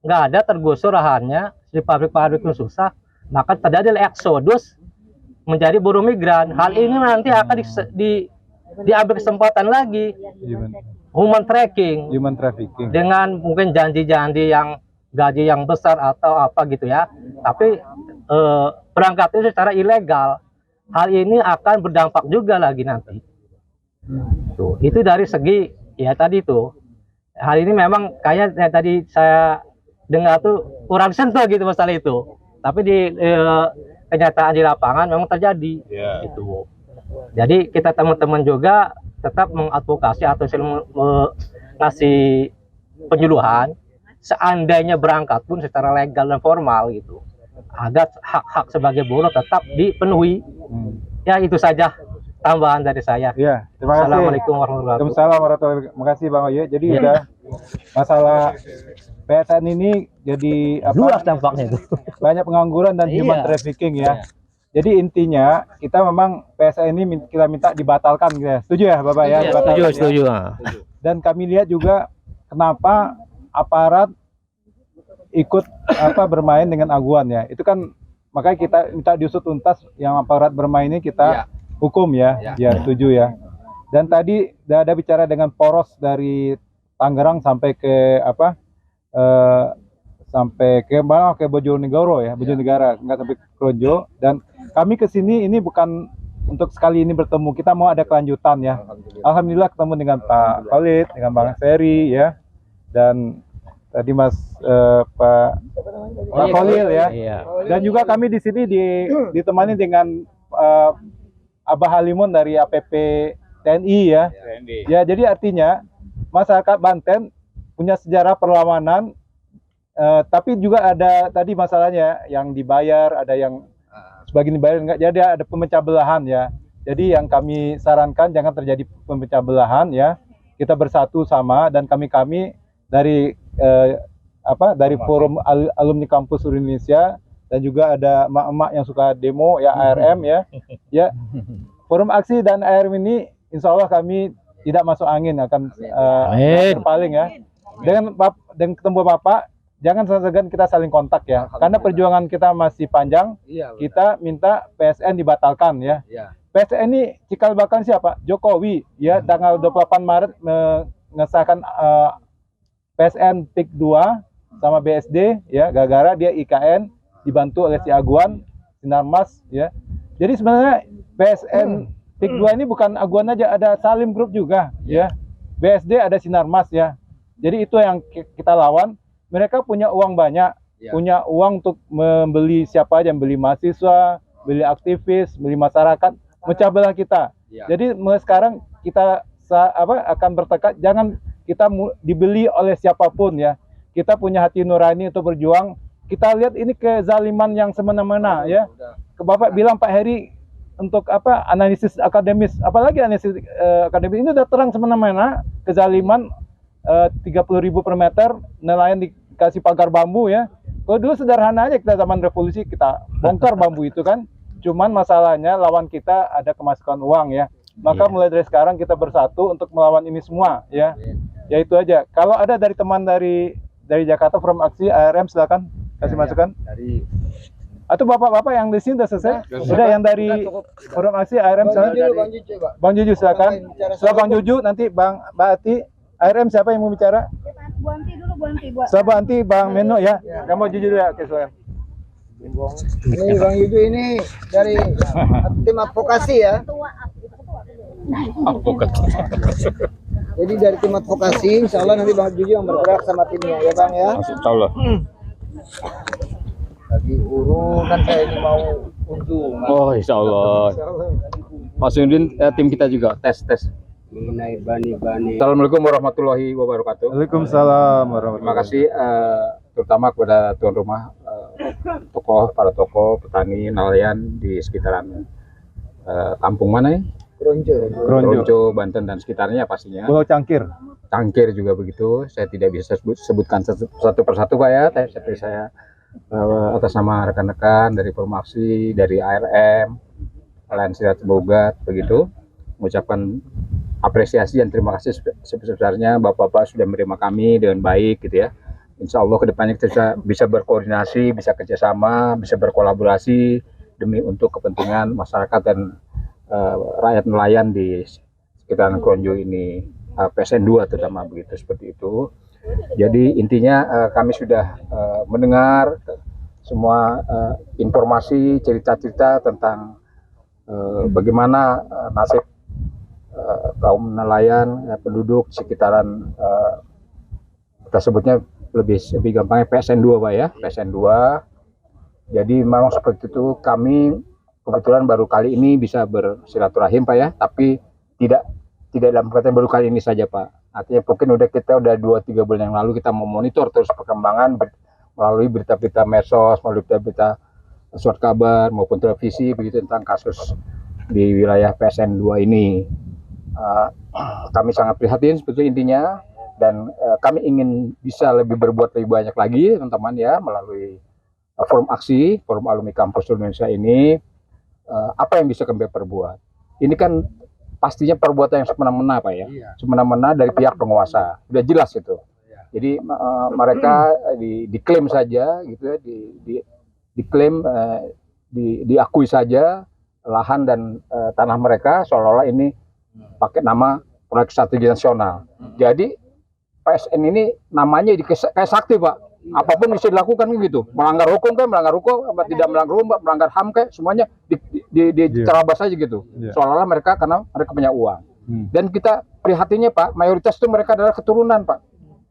nggak ada, tergusur lahannya, di pabrik-pabrik itu susah, maka terjadi eksodus menjadi buruh migran. Hal ini nanti akan diambil kesempatan lagi human trafficking dengan mungkin janji-janji yang gaji yang besar atau apa gitu ya, tapi berangkatnya secara ilegal. Hal ini akan berdampak juga lagi nanti. Tuh, itu dari segi ya tadi tuh. Hal ini memang kayaknya tadi saya dengar tuh kurang sentuh gitu masalah itu. Tapi di kenyataan di lapangan memang terjadi. Itu. Jadi kita teman-teman juga tetap mengadvokasi atau ngasih penyuluhan seandainya berangkat pun secara legal dan formal gitu, agar hak-hak sebagai buruh tetap dipenuhi. Ya itu saja tambahan dari saya. Ya, terima kasih. Assalamualaikum warahmatullahi wabarakatuh. Waalaikumsalam warahmatullahi wabarakatuh. Terima kasih Bang Oye. Jadi udah masalah PSN ini jadi luas dampaknya itu. Banyak pengangguran dan human trafficking ya. Jadi intinya kita memang PSN ini kita minta dibatalkan gitu ya. Setuju ya Bapak ya? Setuju. Dan kami lihat juga kenapa aparat ikut bermain dengan aguan ya. Itu kan makanya kita minta diusut tuntas yang aparat bermain ini kita hukum ya. Ya setuju ya. Dan tadi ada bicara dengan poros dari Tangerang sampai ke sampai ke mana, ke Bojonegoro ya, Bojonegara, nggak sampai Kronjo. Dan kami ke sini ini bukan untuk sekali ini bertemu, kita mau ada kelanjutan ya. Alhamdulillah ketemu dengan Pak Khalid, dengan Bang Ferry ya, dan tadi Pak Khalil ya. Dan juga kami di sini ditemani dengan Abah Halimun dari APP TNI ya. Ya, jadi artinya masyarakat Banten punya sejarah perlawanan. Tapi juga ada tadi masalahnya yang dibayar, ada yang sebagian dibayar enggak, jadi ada pemecah belahan ya. Jadi yang kami sarankan jangan terjadi pemecah belahan ya. Kita bersatu sama, dan kami dari dari forum alumni kampus Indonesia, dan juga ada emak-emak yang suka demo ya, ARM ya. Ya. Forum aksi dan ARM ini insya Allah kami tidak masuk angin, akan berpaling ya. Dengan ketemu Bapak, jangan segan kita saling kontak ya, karena perjuangan kita masih panjang. Kita minta PSN dibatalkan ya. PSN ini cikal bakal siapa? Jokowi ya, tanggal 28 Maret mengesahkan PSN PIK 2 sama BSD ya, gara-gara dia IKN dibantu oleh si Aguan Sinarmas ya. Jadi sebenarnya PSN PIK 2 ini bukan Aguan aja, ada Salim Group juga ya. BSD ada Sinarmas ya. Jadi itu yang kita lawan. Mereka punya uang banyak, punya uang untuk membeli siapa aja, membeli mahasiswa, beli aktivis, beli masyarakat, mecah belah kita. Jadi mulai sekarang kita akan bertekad, jangan kita dibeli oleh siapapun ya. Kita punya hati nurani untuk berjuang. Kita lihat ini kezaliman yang semena-mena ya. Bapak bilang Pak Heri untuk analisis akademis, apalagi analisis akademis ini udah terang semena-mena kezaliman. 30.000 per meter nelayan dikasih pagar bambu ya. Kalau dulu sederhana aja, kita zaman revolusi kita bongkar bambu itu kan. Cuman masalahnya lawan kita ada kemasukan uang ya. Maka mulai dari sekarang kita bersatu untuk melawan ini semua ya. Ya itu aja. Kalau ada dari teman dari Jakarta Forum Aksi ARM, silakan kasih masukan. Atau bapak-bapak yang di sini udah selesai? Udah, yang dari Forum Aksi ARM silakan. Bang Juju silakan. Setelah Bang Juju nanti Mbak Ati. ARM siapa yang mau bicara? Bu Anti dulu, Bu Anti. Bang Meno ya. Kamu jujur ya, oke silakan. Ini Bang Yuju ini dari tim advokasi ya. Jadi dari tim advokasi, insya Allah nanti Bang Yuju yang bergerak sama timnya ya Bang ya. Insya Allah. Lagi urus kan saya ini mau kunjungan. Oh, insya Allah. Mas Yudin, tim kita juga tes. Assalamualaikum warahmatullahi wabarakatuh. Waalaikumsalam warahmatullahi Terima kasih terutama kepada tuan rumah, para tokoh, petani, nelayan di sekitaran kampung mana ya? Kronjo, Banten dan sekitarnya pastinya. Pulau Cangkir. Cangkir juga begitu. Saya tidak bisa sebutkan satu persatu Pak ya. Tapi saya atas nama rekan-rekan dari Forum Aksi, dari ARM, Nelayan Sirat Bogat, begitu, mengucapkan apresiasi dan terima kasih sebesar-besarnya Bapak-bapak sudah menerima kami dengan baik gitu ya. Insya Allah kedepannya kita bisa berkoordinasi, bisa kerjasama, bisa berkolaborasi demi untuk kepentingan masyarakat dan rakyat nelayan di sekitaran Kronjo ini, PSN 2 terutama begitu, seperti itu. Jadi intinya kami sudah mendengar semua informasi, cerita-cerita tentang bagaimana nasib kaum nelayan, penduduk sekitaran, kita sebutnya lebih gampangnya PSN 2 Pak ya, PSN 2. Jadi memang seperti itu, kami kebetulan baru kali ini bisa bersilaturahim Pak ya, tapi tidak dalam kaitan baru kali ini saja Pak. Artinya mungkin kita udah 2-3 bulan yang lalu kita memonitor terus perkembangan melalui berita-berita medsos, melalui berita-berita surat kabar maupun televisi begitu tentang kasus di wilayah PSN 2 ini. Kami sangat prihatin seperti intinya, dan kami ingin bisa berbuat lebih banyak lagi teman-teman ya, melalui Forum Aksi, Forum Alumni Kampus Indonesia ini. Apa yang bisa kami perbuat? Ini kan pastinya perbuatan yang semena-mena Pak ya, semena-mena dari pihak penguasa, sudah jelas itu. Jadi mereka diklaim saja gitu ya, diklaim, diakui saja lahan dan tanah mereka seolah-olah ini pakai nama proyek strategi nasional. Jadi PSN ini namanya kayak sakti Pak. Apapun bisa dilakukan gitu. Melanggar hukum kayak melanggar hukum, tidak melanggar hukum, melanggar HAM kayak semuanya diterabas aja gitu. Seolah-olah mereka karena mereka punya uang. Dan kita prihatinnya Pak, mayoritas itu mereka adalah keturunan Pak.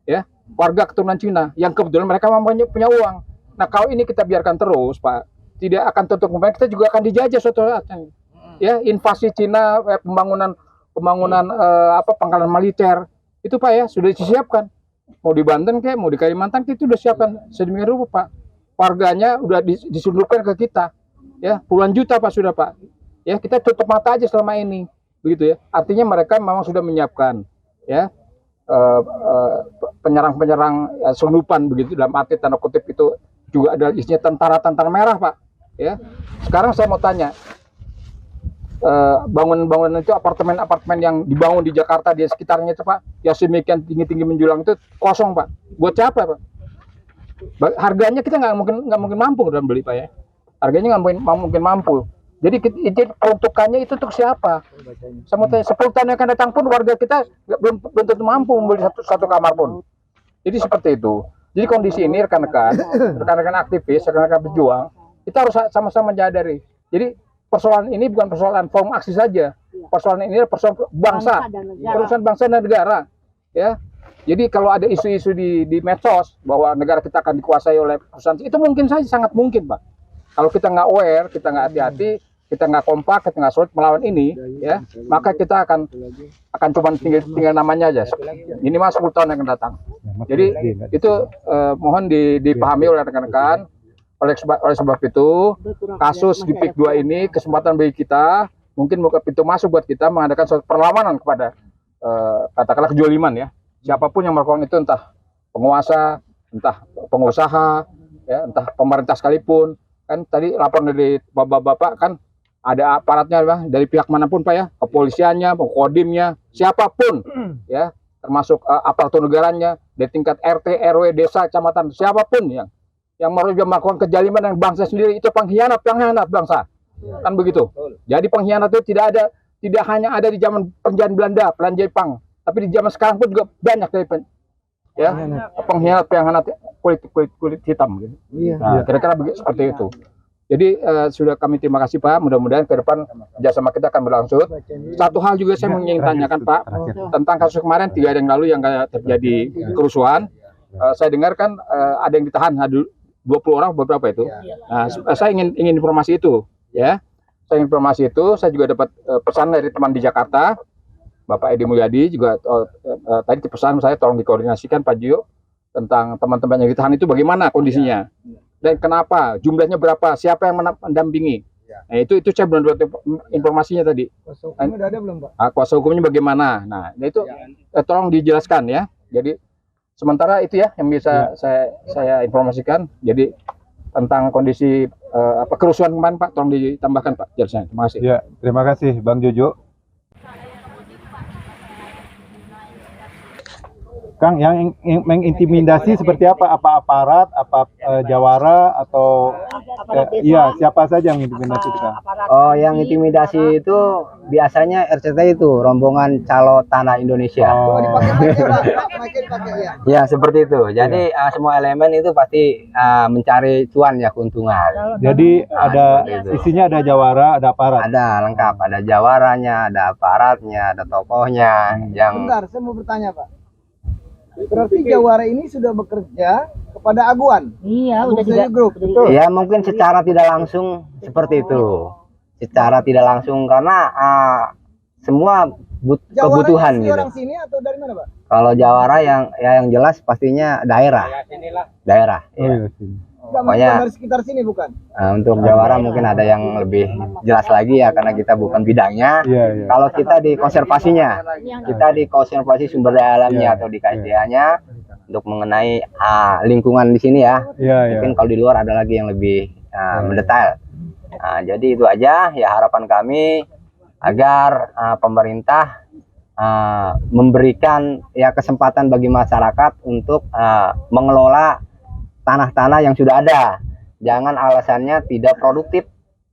Ya, warga keturunan Cina yang kebetulan mereka punya uang. Nah, kalau ini kita biarkan terus Pak, tidak akan tutup kemungkinan kita juga akan dijajah suatu saat. Ya, invasi Cina, pembangunan pangkalan militer itu Pak ya sudah disiapkan. Mau di Banten kayak mau di Kalimantan itu udah siapkan sedemikian rupa Pak. Warganya udah diselundupkan ke kita. Ya, puluhan juta Pak sudah Pak. Ya, kita tutup mata aja selama ini. Begitu ya. Artinya mereka memang sudah menyiapkan ya penyerang-penyerang selundupan begitu, dalam arti tanda kutip itu juga ada isinya tentara-tentara merah Pak. Ya. Sekarang saya mau tanya, bangunan-bangunan itu apartemen-apartemen yang dibangun di Jakarta di sekitarnya itu Pak, yang sedemikian tinggi-tinggi menjulang itu kosong Pak. Buat siapa Pak? Harganya kita nggak mungkin mampu dan beli Pak ya. Harganya nggak mungkin mampu. Jadi peruntukannya itu untuk siapa? Saya mau tanya, 10 tahun yang akan datang pun warga kita belum tentu mampu membeli satu kamar pun. Jadi seperti itu. Jadi kondisi ini rekan-rekan aktivis, rekan-rekan berjuang, kita harus sama-sama menyadari. Jadi persoalan ini bukan persoalan Forum Aksi saja. Persoalan ini adalah persoalan bangsa, persoalan bangsa dan negara. Ya, jadi kalau ada isu-isu di medsos bahwa negara kita akan dikuasai oleh perusahaan, itu mungkin saja, sangat mungkin Pak. Kalau kita nggak aware, kita nggak hati-hati, kita nggak kompak, kita nggak solid melawan ini, ya, maka kita akan cuma tinggal namanya aja. Minimal 10 tahun yang akan datang. Jadi itu mohon dipahami oleh rekan-rekan. Oleh sebab itu, kasus di PIK 2 ini kesempatan bagi kita, mungkin buka pintu masuk buat kita mengadakan suatu perlawanan kepada katakanlah kejoliman ya. Siapapun yang melakukan itu, entah penguasa, entah pengusaha, ya, entah pemerintah sekalipun. Kan tadi laporan dari bapak-bapak kan ada aparatnya Bang, dari pihak manapun Pak ya, kepolisiannya, kodimnya, siapapun ya, termasuk aparatur negaranya, dari tingkat RT, RW, desa, kecamatan, siapapun yang melakukan kejaliman yang bangsa sendiri, itu pengkhianat bangsa. Kan begitu. Jadi pengkhianat itu tidak hanya ada di zaman penjajahan Belanda, penjajahan Jepang, tapi di zaman sekarang pun juga banyak dari pengkhianat kulit hitam gitu. Iya. Nah, kira-kira seperti itu. Jadi sudah kami terima kasih Pak, mudah-mudahan ke depan kerjasama kita akan berlangsung. Satu hal juga saya ingin tanyakan Pak, tentang kasus kemarin 3 hari yang lalu yang terjadi kerusuhan. Saya dengar kan ada yang ditahan 20 orang beberapa itu. Nah, saya ingin informasi itu, ya. Saya ingin informasi itu. Saya juga dapat pesan dari teman di Jakarta, Bapak Edi Mulyadi juga tadi pesan saya tolong dikoordinasikan Pak Jio tentang teman-teman yang ditahan itu bagaimana kondisinya. Dan kenapa, jumlahnya berapa, siapa yang mendampingi. Nah, itu saya belum dapat informasinya tadi. Kuasa hukumnya udah ada belum, Pak? Kuasa hukumnya bagaimana. Nah, itu tolong dijelaskan ya. Jadi sementara itu ya yang bisa saya informasikan. Jadi tentang kondisi kerusuhan kemarin Pak, tolong ditambahkan Pak jelasnya. Terima kasih. Ya, terima kasih Bang Jojo. Kang, yang mengintimidasi seperti apa? Apa aparat, apa jawara, atau iya siapa saja yang intimidasi itu, Kang? Oh, yang intimidasi itu biasanya RCT itu rombongan calo tanah Indonesia. Oh. Ya seperti itu. Jadi semua elemen itu pasti mencari cuan ya, keuntungan. Jadi ada isinya ada jawara, ada aparat. Ada lengkap, ada jawaranya, ada aparatnya, ada tokohnya. Yang Bentar, saya mau bertanya Pak. Berarti Jawara ini sudah bekerja kepada Aguan? Iya, udah juga grup, betul? ya mungkin secara tidak langsung seperti itu. Secara tidak langsung karena semua kebutuhan gitu. gitu. Orang sini atau dari mana, Pak? Kalau Jawara yang jelas pastinya daerah. Daerah. Oh, Ya. iya, sini. Pokoknya dari sekitar sini bukan? untuk Jawara mungkin ada yang lebih jelas lagi ya karena kita bukan bidangnya. Iya, iya. Kalau kita di konservasinya, kita di konservasi sumber daya alamnya atau di KSDA-nya untuk mengenai lingkungan di sini ya. Iya, iya. Mungkin kalau di luar ada lagi yang lebih mendetail. Jadi itu aja ya harapan kami agar pemerintah memberikan ya kesempatan bagi masyarakat untuk mengelola tanah-tanah yang sudah ada. Jangan alasannya tidak produktif.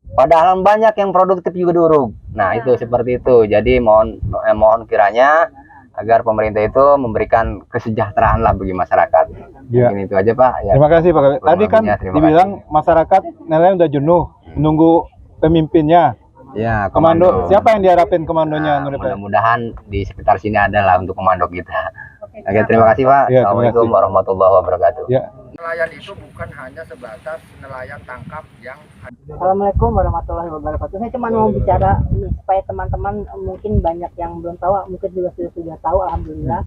Padahal banyak yang produktif juga durung. Nah, itu seperti itu. Jadi mohon kiranya agar pemerintah itu memberikan kesejahteraan lah bagi masyarakat. Ya. Mungkin itu aja, Pak. Ya. Terima kasih, Pak. Tadi kan dibilang masyarakat nilainya udah jenuh menunggu pemimpinnya. Ya, komando. Siapa yang diharapin komandonya? Mudah-mudahan di sekitar sini ada lah untuk komando kita. Oke, terima kasih Pak. Ya, Assalamualaikum warahmatullahi wabarakatuh. Ya. Nelayan itu bukan hanya sebatas nelayan tangkap yang. Assalamualaikum warahmatullahi wabarakatuh. Saya cuma mau bicara ini supaya teman-teman mungkin banyak yang belum tahu, mungkin juga sudah tahu, alhamdulillah.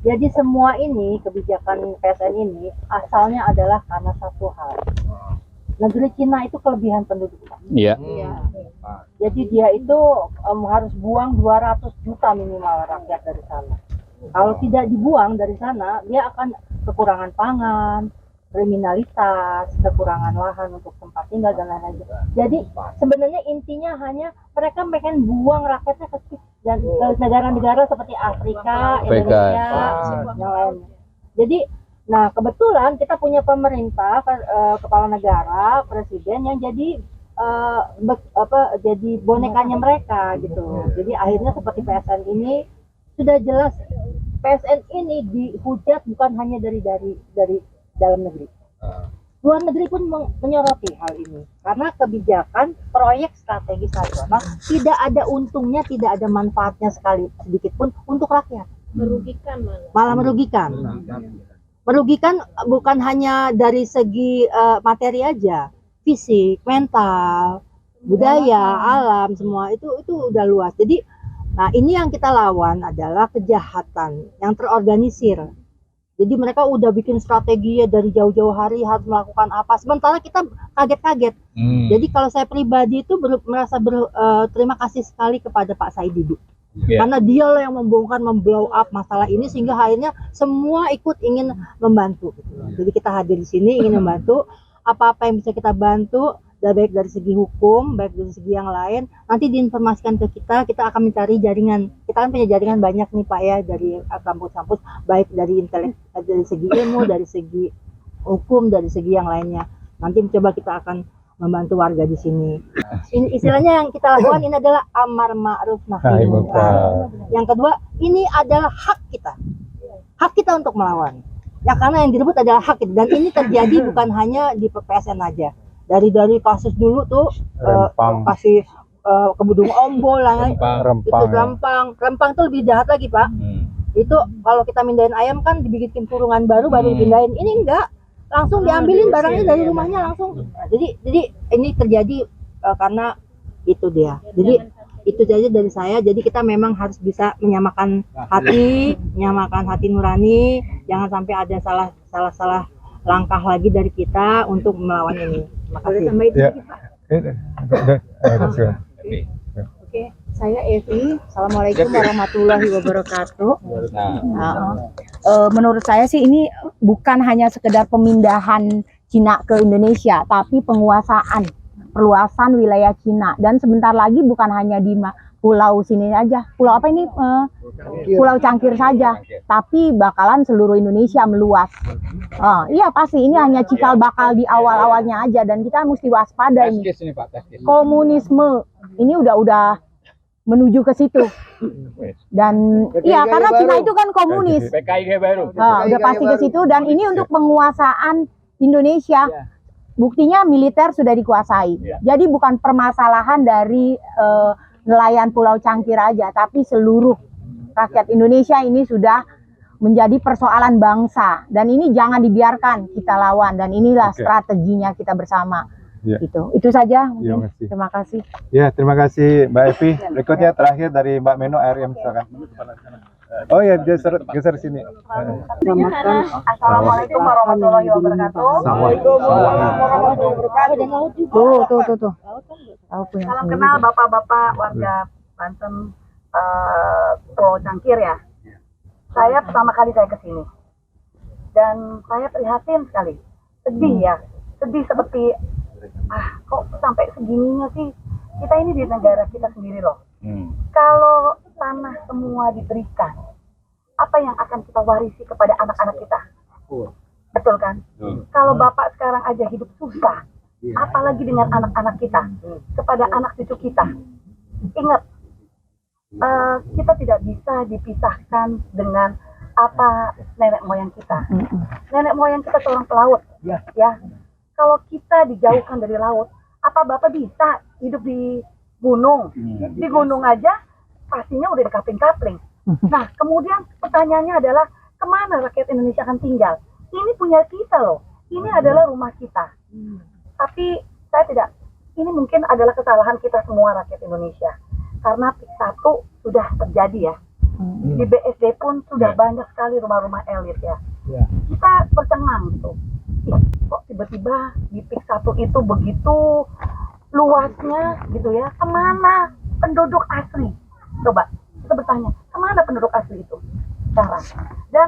Jadi semua ini kebijakan PSN ini asalnya adalah karena satu hal. Negeri Cina itu kelebihan penduduk. Iya. Jadi dia itu harus buang 200 juta minimal rakyat dari sana. Kalau tidak dibuang dari sana, dia akan kekurangan pangan, kriminalitas, kekurangan lahan untuk tempat tinggal dan lain-lain. Jadi sebenarnya intinya hanya mereka pengen buang rakyatnya ke negara-negara seperti Afrika, Indonesia, yang lainnya. Jadi, nah kebetulan kita punya pemerintah, kepala negara, presiden yang jadi jadi bonekanya mereka gitu. Jadi akhirnya seperti PSN ini sudah jelas. PSN ini dihujat bukan hanya dari dalam negeri. Luar negeri pun menyoroti hal ini karena kebijakan proyek strategis nasional tidak ada untungnya, tidak ada manfaatnya sedikit pun untuk rakyat. Merugikan malah merugikan. Merugikan bukan hanya dari segi materi aja, fisik, mental, budaya, alam, semua itu udah luas. Jadi nah ini yang kita lawan adalah kejahatan yang terorganisir. Jadi mereka udah bikin strategi ya dari jauh-jauh hari harus melakukan apa. Sementara kita kaget-kaget. Jadi kalau saya pribadi itu merasa terima kasih sekali kepada Pak Said Didu. Karena dia lah yang membongkar, memblow up masalah ini sehingga akhirnya semua ikut ingin membantu. Jadi kita hadir di sini ingin membantu. Apa-apa yang bisa kita bantu. Baik dari segi hukum, baik dari segi yang lain, nanti diinformasikan ke kita akan mencari jaringan. Kita kan punya jaringan banyak nih Pak ya, dari kampus-kampus, baik dari dari segi ilmu, dari segi hukum, dari segi yang lainnya. Nanti coba kita akan membantu warga di sini. Istilahnya yang kita lakukan ini adalah amar ma'ruf nahi munkar. Yang kedua, ini adalah hak kita untuk melawan. Ya karena yang direbut adalah hak itu. Dan ini terjadi bukan hanya di PSN aja. Dari kasus dulu tuh kasih Kebudung Ombol lah, itu Rempang tuh lebih jahat lagi Pak. Itu kalau kita mindahin ayam kan dibikin kurungan baru dipindahin. Ini enggak, langsung diambilin barangnya dari rumahnya langsung. Jadi ini terjadi karena itu dia. Jadi itu saja dari saya. Jadi kita memang harus bisa menyamakan hati nurani. Jangan sampai ada salah langkah lagi dari kita untuk melawan ini. Terima kasih. Oke, saya Evi. Assalamualaikum warahmatullahi wabarakatuh. Menurut saya sih ini bukan hanya sekedar pemindahan Cina ke Indonesia, tapi perluasan wilayah Cina. Dan sebentar lagi bukan hanya di pulau sini aja, pulau apa ini? Pulau Cangkir saja, tapi bakalan seluruh Indonesia meluas. Iya pasti, ini hanya cikal bakal di awal-awalnya aja, dan kita mesti waspada ini. Komunisme ini udah menuju ke situ. Dan iya karena Cina itu kan komunis. Udah pasti ke situ, dan ini untuk penguasaan Indonesia. Buktinya militer sudah dikuasai. Jadi bukan permasalahan dari nelayan Pulau Cangkir aja, tapi seluruh rakyat Indonesia ini sudah menjadi persoalan bangsa. Dan ini jangan dibiarkan kita lawan, dan inilah strateginya kita bersama. Itu saja. Terima kasih. Ya, terima kasih Mbak Evi. Berikutnya terakhir dari Mbak Meno RM, silakan. Oh ya, geser sini. Assalamualaikum warahmatullahi wabarakatuh. Tuh. Salam kenal bapak-bapak warga Banten, Pulau Cangkir ya. Saya pertama kali saya kesini dan saya prihatin sekali, sedih seperti kok sampai segininya sih. Kita ini di negara kita sendiri loh. Kalau tanah semua diberikan, apa yang akan kita warisi kepada anak-anak kita? Betul kan? Kalau bapak sekarang aja hidup susah, apalagi dengan anak-anak kita, kepada anak cucu kita. Ingat, kita tidak bisa dipisahkan dengan apa nenek moyang kita. Nenek moyang kita seorang pelaut, ya. Kalau kita dijauhkan dari laut, apa bapak bisa hidup di gunung? Di gunung aja pastinya udah dikapling-kapling. Nah, kemudian pertanyaannya adalah kemana rakyat Indonesia akan tinggal? Ini punya kita loh. Ini adalah rumah kita. Tapi saya tidak. Ini mungkin adalah kesalahan kita semua rakyat Indonesia. Karena PIK 1 sudah terjadi ya. Di BSD pun sudah banyak sekali rumah-rumah elit ya. Kita bercengang gitu. Kok tiba-tiba di PIK 1 itu begitu luasnya gitu ya. Kemana penduduk asli? Coba kita bertanya, kemana penduduk asli itu sekarang? Dan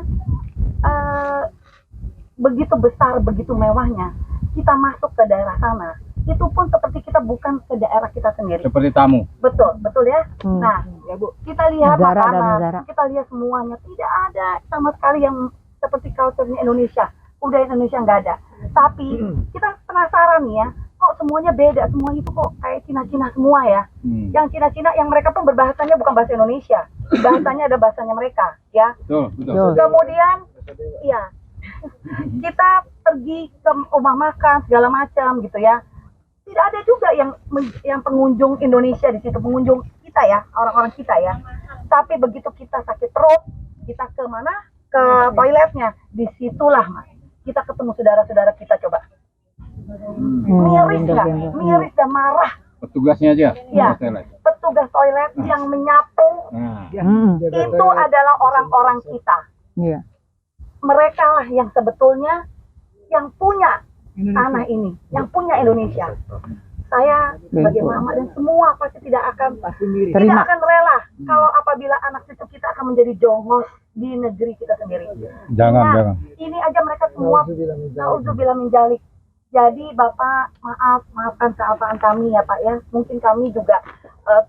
begitu besar, begitu mewahnya, kita masuk ke daerah sana, itu pun seperti kita bukan ke daerah kita sendiri. Seperti tamu. Betul ya. Nah, ya Bu, kita lihat makanan, kita lihat semuanya, tidak ada sama sekali yang seperti culture-nya Indonesia. Budaya Indonesia nggak ada. Tapi kita penasaran nih ya, kok semuanya beda, semua itu kok kayak Cina-Cina semua ya. Yang Cina-Cina yang mereka pun berbahasanya bukan bahasa Indonesia, bahasanya ada bahasanya mereka ya. Betul. Kemudian ya kita pergi ke rumah makan segala macam gitu ya, tidak ada juga yang pengunjung Indonesia di situ, pengunjung kita ya, orang-orang kita ya. Tapi begitu kita sakit perut, kita ke mana? Ke toiletnya, disitulah Mas kita ketemu saudara-saudara kita. Coba miris nggak? Miris dan marah. Petugasnya aja. Ya, petugas toilet yang menyapu itu adalah orang-orang kita. Mereka lah yang sebetulnya yang punya tanah ini, yang punya Indonesia. Saya sebagai mama dan semua pasti tidak akan rela kalau apabila anak cucu kita akan menjadi jongos di negeri kita sendiri. Jangan. Ini aja mereka semua nauzubillah min dzalik. Jadi Bapak maafkan kealpaan kami ya Pak ya. Mungkin kami juga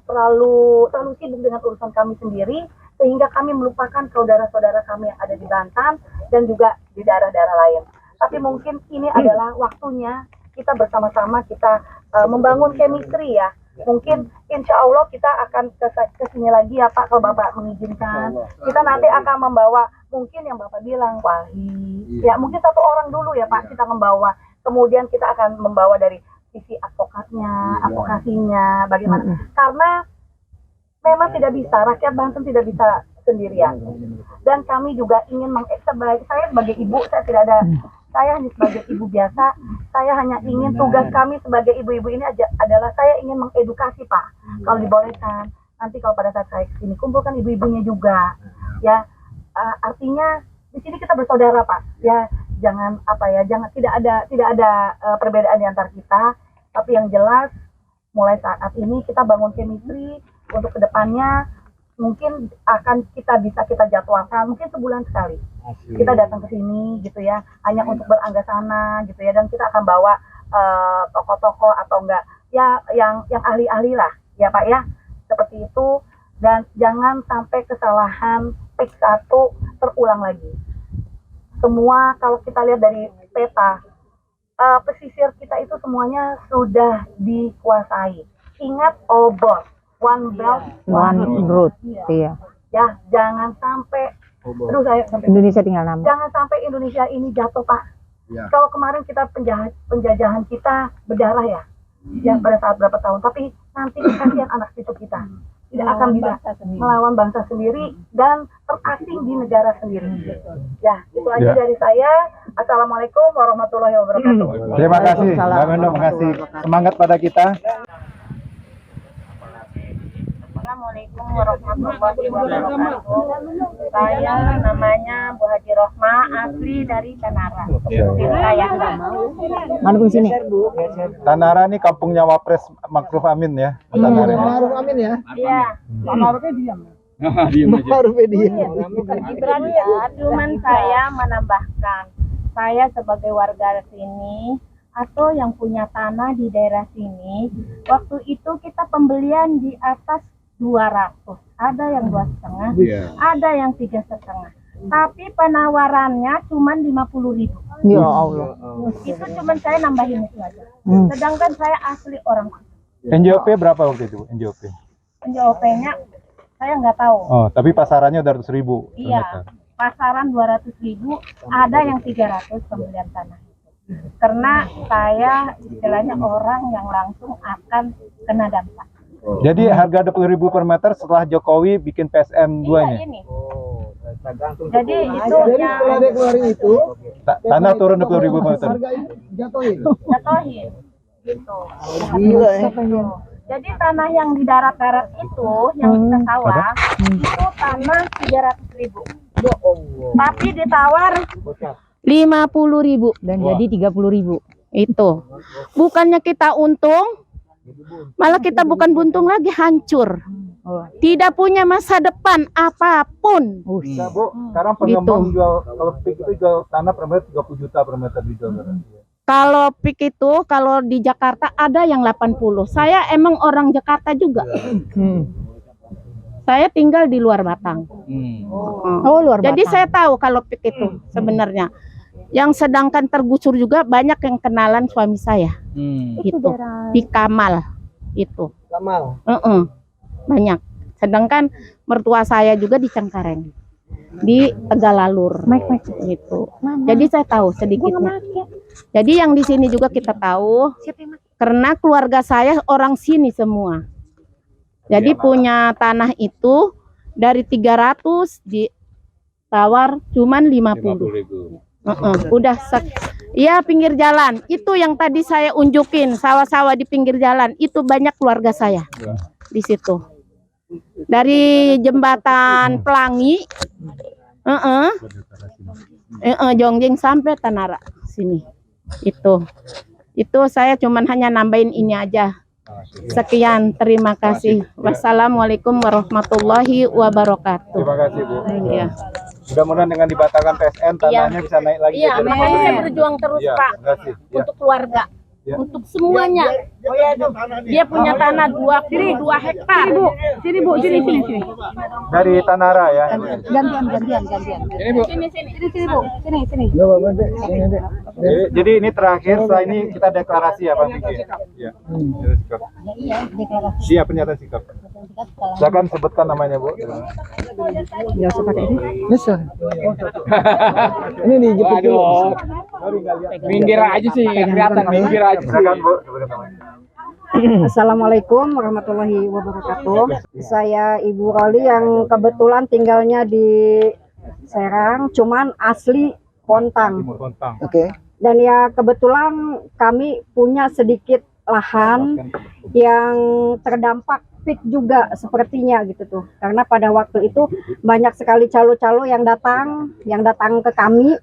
terlalu sibuk dengan urusan kami sendiri sehingga kami melupakan saudara-saudara kami yang ada di Banten dan juga di daerah-daerah lain. Tapi mungkin ini adalah waktunya kita bersama-sama kita membangun chemistry ya Mungkin insya Allah kita akan ke sini lagi ya Pak, kalau Bapak mengizinkan. Kita nanti akan membawa, mungkin yang Bapak bilang wali, ya mungkin 1 orang dulu ya Pak kita membawa. Kemudian kita akan membawa dari sisi advokatnya, advokasinya, bagaimana. Karena memang tidak bisa, rakyat Banten tidak bisa sendirian. Dan kami juga ingin saya sebagai ibu, saya hanya sebagai ibu biasa, saya hanya ingin tugas kami sebagai ibu-ibu ini adalah saya ingin mengedukasi Pak. Kalau dibolehkan, nanti kalau pada saat saya kesini kumpulkan ibu-ibunya juga, ya artinya di sini kita bersaudara Pak. Ya jangan tidak ada perbedaan di antara kita, tapi yang jelas mulai saat ini kita bangun chemistry untuk kedepannya. Mungkin akan kita jadwalkan mungkin sebulan sekali kita datang ke sini gitu ya, hanya untuk beranggasana gitu ya, dan kita akan bawa tokoh-tokoh atau enggak ya yang ahli-ahli lah ya Pak ya, seperti itu. Dan jangan sampai kesalahan PIK 1 terulang lagi. Semua kalau kita lihat dari peta pesisir kita itu semuanya sudah dikuasai. Ingat obor, one belt, one road. Iya. Ya, jangan sampai Indonesia tinggal nama. Jangan sampai Indonesia ini jatuh, Pak. Ya. Kalau kemarin kita penjajahan kita berdarah ya. Ya pada saat berapa tahun, tapi nanti kasihan anak cucu kita. Tidak akan bisa melawan bangsa sendiri dan terasing di negara sendiri. Ya, itu aja dari saya. Assalamualaikum warahmatullahi wabarakatuh. Terima kasih, Mbak Mendo, mengasih semangat pada kita. Assalamualaikum warahmatullahi wabarakatuh. Saya namanya Bu Haji Rohma, asli dari Tanara. Mana di sini? Tanara ini kampungnya Wapres Ma'ruf Amin ya. Tanara. Ma'ruf Amin ya. Iya. Ma'rufnya diam. Ma'rufnya diam. Bukan Gibran ya, cuman saya menambahkan, saya sebagai warga sini atau yang punya tanah di daerah sini, waktu itu kita pembelian di atas 200, ada yang 2,5, ada yang 3,5. Tapi penawarannya cuma 50.000. Ya Allah. Itu cuma saya nambahin itu aja. Sedangkan saya asli orang. NJOP berapa waktu itu? NJOP-nya saya nggak tahu. Oh, tapi pasarannya 200.000. Iya, pasaran 200.000, ada yang 300 pembelian tanah. Karena saya istilahnya orang yang langsung akan kena dampak. Jadi harga 20.000 per meter setelah Jokowi bikin PSM 2-nya. Iya, ini. Jadi itu Jadi setelah dia keluarin itu, tanah turun 20.000 per meter. harga itu jatuhin. Gitu. Gila ya. Jadi tanah yang di darat-darat itu, yang kita sawah, itu tanah 300.000. Tapi ditawar 50.000 Dan jadi 30.000. itu. Bukannya kita untung, malah kita bukan buntung lagi, hancur. Tidak punya masa depan apapun. Nah, Bu, sekarang pengembang jual, kalau PIK itu jual tanah per meter 30 juta per meter dijual. Kalau PIK itu, kalau di Jakarta ada yang 80. Saya emang orang Jakarta juga. Saya tinggal di luar Batang. Oh, luar Batang. Jadi saya tahu kalau PIK itu sebenarnya. Yang sedangkan tergusur juga banyak yang kenalan suami saya. Itu di Kamal itu. Kamal. Banyak. Sedangkan mertua saya juga di Cengkareng, di Tegalalur. Gitu. Jadi saya tahu sedikitnya. Jadi yang di sini juga kita tahu, karena keluarga saya orang sini semua. Jadi punya tanah itu dari 300 ditawar cuman 50. Udah iya, pinggir jalan. Itu yang tadi saya unjukin, sawah-sawah di pinggir jalan. Itu banyak keluarga saya di situ. Dari jembatan Pelangi, Jongjing sampai Tanara sini. Itu saya cuman hanya nambahin ini aja. Sekian, terima kasih. Wassalamualaikum warahmatullahi wabarakatuh. Terima kasih, Bu. Iya. Mudah-mudahan dengan dibatalkan PSN tanahnya bisa naik lagi. Iya, makanya saya berjuang terus, Pak, Terima kasih. untuk keluarga. untuk semuanya. Dia punya tanah 22 hektar. Sini Bu, sini. Dari Tanara ya. Gantian. Ini Bu. Sini Bu, sini. Jadi ini terakhir, setelah ini kita deklarasi ya Pak Vicky. Iya. Iya, pernyataan sikap. Silakan sebutkan namanya Bu. Nggak usah pakai ini. Bisa. Ini dijepit dulu. Minggir aja sih, kelihatan minggir aja. Silakan Bu, sebutkan namanya. Assalamualaikum warahmatullahi wabarakatuh. Saya Ibu Roli yang kebetulan tinggalnya di Serang, cuman asli Kontang. Oke. Dan ya kebetulan kami punya sedikit lahan yang terdampak PIK juga sepertinya gitu tuh. Karena pada waktu itu banyak sekali calo-calo yang datang ke kami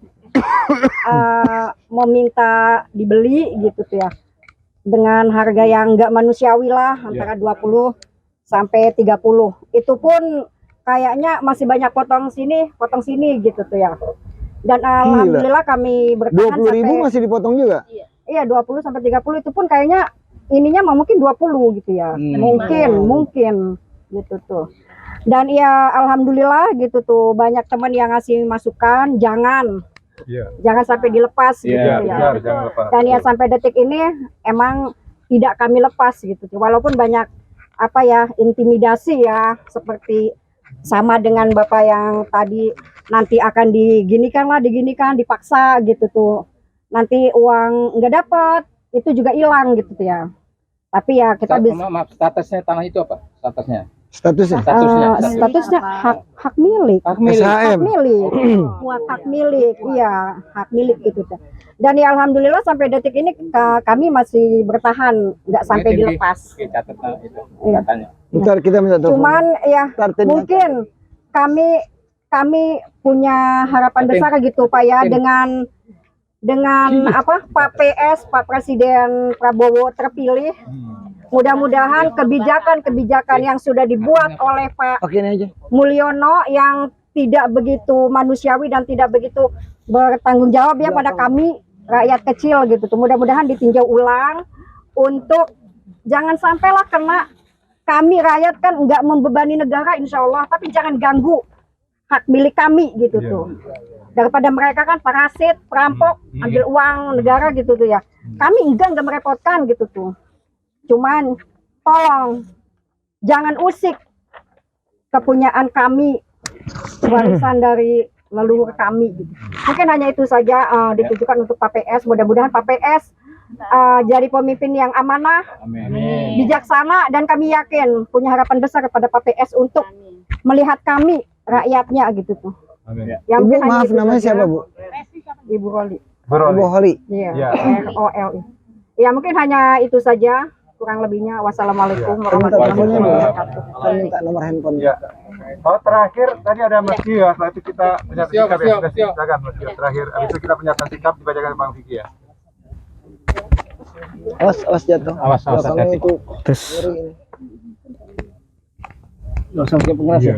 mau minta dibeli gitu tuh ya. Dengan harga yang enggak manusiawi lah, antara 20 sampai 30. Itu pun kayaknya masih banyak potong sini gitu tuh ya. Dan alhamdulillah kami bertahan 20.000 masih dipotong juga? Iya, 20 sampai 30 itu pun kayaknya ininya mungkin 20 gitu ya. Mungkin gitu tuh. Dan ya alhamdulillah gitu tuh, banyak teman yang ngasih masukan, jangan sampai dilepas gitu ya. Dan ya sampai detik ini emang tidak kami lepas gitu. Walaupun banyak intimidasi ya, seperti sama dengan Bapak yang tadi nanti akan diginikan, dipaksa gitu tuh. Nanti uang nggak dapat, itu juga hilang gitu tuh ya. Tapi ya kita bisa. Maaf, statusnya tanah itu apa? Statusnya hak milik. Hak milik. Buat hak milik, iya, hak milik gitu. Dan ya alhamdulillah sampai detik ini kami masih bertahan, nggak sampai dilepas. Oke, catat itu katanya. Bentar, kita minta telepon. Cuman ya mungkin kami punya harapan besar gitu Pak ya, dengan Pak Presiden Prabowo terpilih. Mudah-mudahan kebijakan yang sudah dibuat oleh Pak Mulyono yang tidak begitu manusiawi dan tidak begitu bertanggung jawab ya pada kami rakyat kecil gitu tuh. Mudah-mudahan ditinjau ulang untuk jangan sampailah kena kami rakyat kan nggak membebani negara insya Allah, tapi jangan ganggu hak milik kami gitu tuh. Daripada mereka kan parasit, perampok, ambil uang negara gitu tuh ya. Kami nggak merepotkan gitu tuh. Cuman tolong jangan usik kepunyaan kami, warisan dari leluhur kami gitu. Mungkin hanya itu saja ditujukan untuk Pak PS. Mudah-mudahan Pak PS jadi pemimpin yang amanah, bijaksana, dan kami yakin punya harapan besar kepada Pak PS untuk melihat kami rakyatnya gitu tuh. Yang Ibu maaf namanya siapa Bu? Ibu Roli. Ibu Roli. Iya. ROLI. Ya mungkin hanya itu saja. Kurang lebihnya wassalamualaikum warahmatullahi wabarakatuh. Minta nomor handphone. Ya. Oh terakhir tadi ada Mas Gio, setelah itu kita pernyataan sikap ya. Silakan Mas Gio. Terakhir, habis itu kita pernyataan sikap dibacakan Bang Vicky ya. Awas jatuh. Awas hati-hati. Terus. Nggak usah pakai pengeras ya.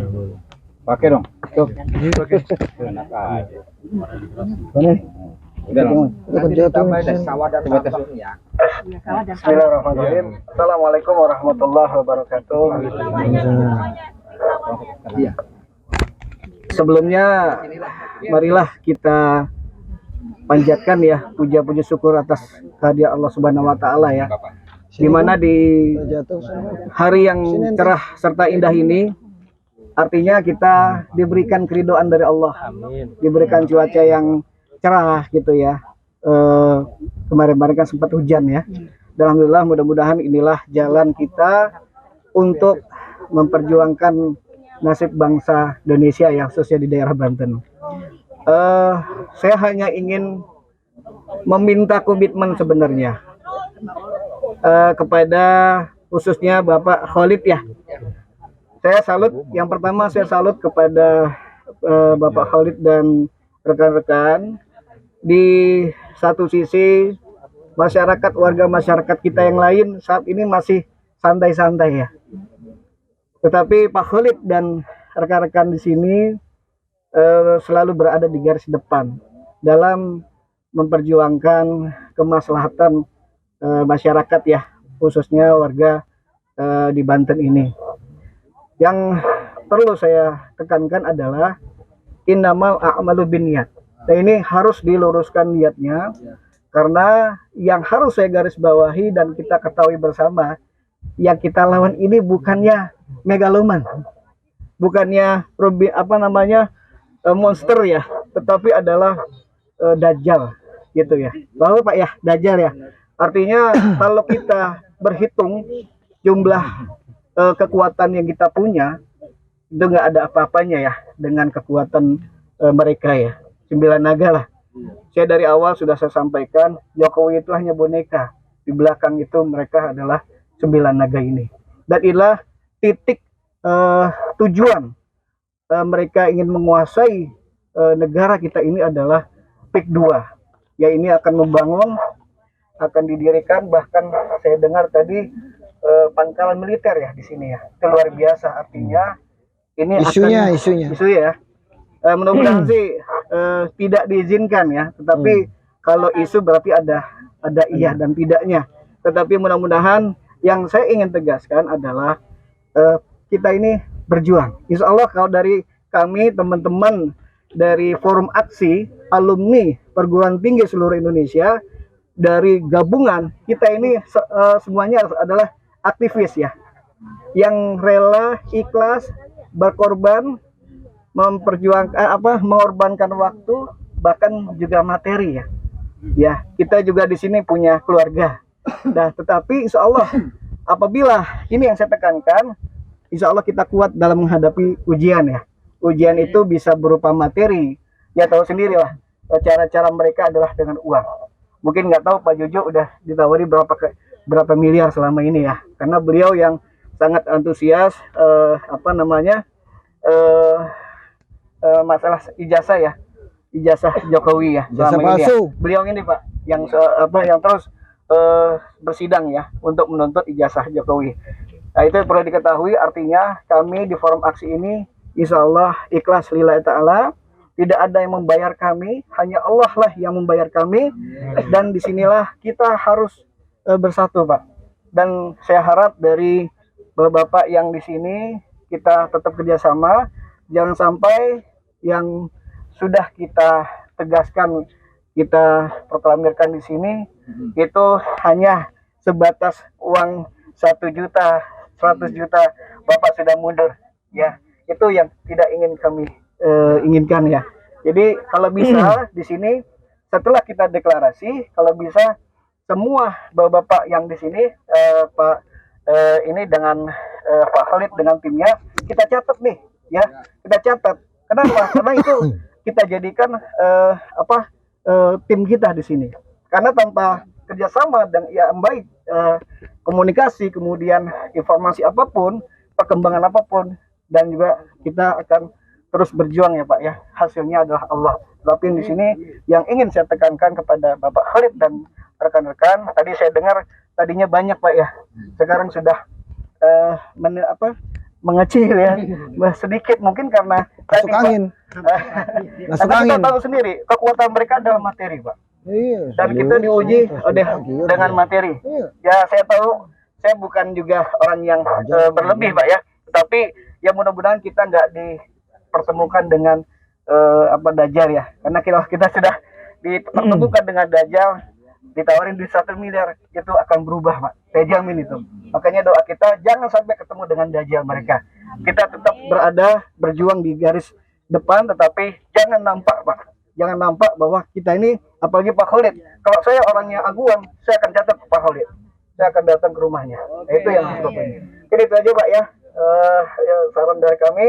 Pakai dong. Tuh. Ini pakai. Enak aja. Udah jatuh. Bismillahirrahmanirrahim. Assalamualaikum warahmatullahi wabarakatuh. Sebelumnya marilah kita panjatkan ya puja-puji syukur atas kehadirat Allah Subhanahu wa taala ya. Di mana di hari yang cerah serta indah ini artinya kita diberikan keridhaan dari Allah. Diberikan cuaca yang cerah gitu ya. Kemarin-kemarin kan sempat hujan ya. Dan alhamdulillah mudah-mudahan inilah jalan kita untuk memperjuangkan nasib bangsa Indonesia ya, khususnya di daerah Banten. Saya hanya ingin meminta komitmen sebenarnya kepada khususnya Bapak Khalid ya. Saya salut, yang pertama saya salut kepada Bapak Khalid dan rekan-rekan. Di satu sisi masyarakat, warga masyarakat kita yang lain saat ini masih santai-santai ya. Tetapi Pak Khalid dan rekan-rekan di sini selalu berada di garis depan dalam memperjuangkan kemaslahatan masyarakat ya, khususnya warga di Banten ini. Yang perlu saya tekankan adalah innamal a'malu binniyat. Nah, ini harus diluruskan niatnya, karena yang harus saya garis bawahi dan kita ketahui bersama, yang kita lawan ini bukannya megaloman, bukannya monster ya, tetapi adalah dajjal gitu ya. Bahwa Pak ya, dajjal ya. Artinya kalau kita berhitung jumlah kekuatan yang kita punya, itu nggak ada apa-apanya ya dengan kekuatan mereka ya. 9 naga lah. Saya dari awal sudah saya sampaikan, Jokowi itu hanya boneka. Di belakang itu mereka adalah 9 naga ini. Dan inilah titik tujuan mereka ingin menguasai negara kita ini adalah PIK 2. Ya, ini akan membangun, akan didirikan, bahkan saya dengar tadi pangkalan militer ya di sini ya. Itu luar biasa, artinya ini isunya ya. Mudah-mudahan sih tidak diizinkan ya, tetapi kalau isu berarti ada iya dan tidaknya. Tetapi mudah-mudahan yang saya ingin tegaskan adalah kita ini berjuang. Insya Allah kalau dari kami teman-teman dari Forum Aksi Alumni Perguruan Tinggi seluruh Indonesia, dari gabungan kita ini semuanya adalah aktivis ya, yang rela, ikhlas, berkorban, memperjuangkan mengorbankan waktu, bahkan juga materi ya. Ya, kita juga di sini punya keluarga. Nah, tetapi insya Allah apabila ini yang saya tekankan, insya Allah kita kuat dalam menghadapi ujian ya. Ujian itu bisa berupa materi. Ya tahu sendirilah, cara-cara mereka adalah dengan uang. Mungkin nggak tahu Pak Jojo udah ditawari berapa miliar selama ini ya, karena beliau yang sangat antusias masalah ijazah ya, ijazah Jokowi ya selama ini ya. Beliau ini Pak yang yang terus bersidang ya untuk menuntut ijazah Jokowi. Nah, itu perlu diketahui, artinya kami di Forum Aksi ini insya Allah ikhlas lillahi ta'ala, tidak ada yang membayar kami, hanya Allah lah yang membayar kami. Dan disinilah kita harus bersatu Pak. Dan saya harap dari Bapak yang di sini kita tetap kerjasama, jangan sampai yang sudah kita tegaskan, kita proklamirkan di sini itu hanya sebatas uang 1 juta, 100 juta, Bapak sudah mundur ya. Itu yang tidak ingin kami inginkan ya. Jadi kalau bisa di sini setelah kita deklarasi, kalau bisa semua bapak-bapak yang di sini Pak ini dengan Pak Khalid dengan timnya kita catat nih ya, kita catat. Kenapa? Karena itu kita jadikan tim kita di sini. Karena tanpa kerjasama dan yang baik, komunikasi, kemudian informasi apapun, perkembangan apapun, dan juga kita akan terus berjuang ya Pak ya. Hasilnya adalah Allah. Tapi di sini yang ingin saya tekankan kepada Bapak Khalid dan rekan-rekan, tadi saya dengar tadinya banyak Pak ya. Sekarang sudah mengecil ya, sedikit mungkin karena masuk angin. Kita tahu sendiri kekuatan mereka adalah materi Pak. Dan kita diuji dengan materi. Ya saya tahu, saya bukan juga orang yang berlebih Pak ya, tapi ya mudah-mudahan kita nggak dipertemukan dengan dajjal ya, karena kita sudah dipertemukan dengan dajjal, ditawarin di 1 miliar, itu akan berubah Pak, saya jamin itu. Makanya doa kita jangan sampai ketemu dengan dajjal mereka. Kita tetap berjuang di garis depan, tetapi jangan nampak Pak, jangan nampak bahwa kita ini, apalagi Pak Khalid, kalau saya orangnya aguan, saya akan catat Pak Khalid, saya akan datang ke rumahnya. Itu yang ini. Jadi itu aja Pak ya, saran dari kami.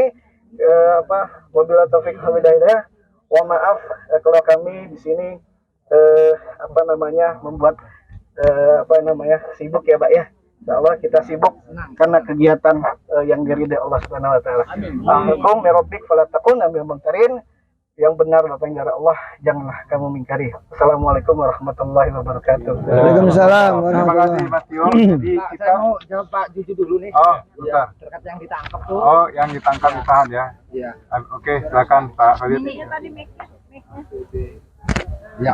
Wabillahi taufiq wal hidayah. Wa maaf kalau kami di sini membuat sibuk ya Pak ya. Insyaallah kita sibuk karena kegiatan yang diridhai Allah Subhanahu wa taala. Amin. Rabbik fala takun amil mungkarin. Yang benar apa yang dari Allah, janganlah kamu mengingkari. Assalamualaikum warahmatullahi wabarakatuh. Waalaikumsalam. Terima kasih Mas Tio. Jadi kita mau jawab Pak Juju dulu nih. Oh, bentar. Terkait yang ditangkap tuh. Oh, yang ditangkap ditahan ya. Iya. Oke, silakan Pak Khalid. Ini tadi mic-nya. Ya.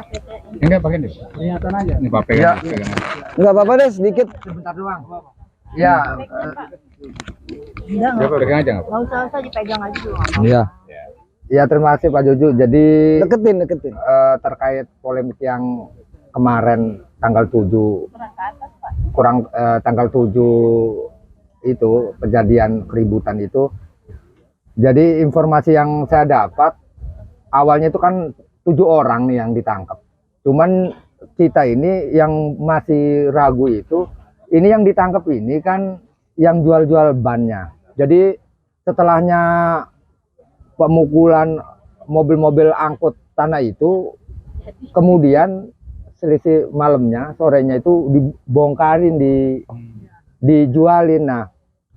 Enggak pakai deh. Pernyataan aja. Ini Pak Ya. Nggak apa-apa deh, sedikit. Sebentar doang. Ya. Enggak, Pegang aja nggak? nggak usah dipegang aja dulu. Iya. Ya, terima kasih Pak Juju. Jadi Deketin. terkait polemik yang kemarin tanggal 7 tanggal 7 itu kejadian keributan itu. Jadi informasi yang saya dapat awalnya itu kan 7 orang nih yang ditangkap. Cuman kita ini yang masih ragu itu, ini yang ditangkap ini kan yang jual-jual bannya. Jadi setelahnya pemukulan mobil-mobil angkut tanah itu, kemudian selisih malamnya, sorenya itu dibongkarin, dijualin. Nah,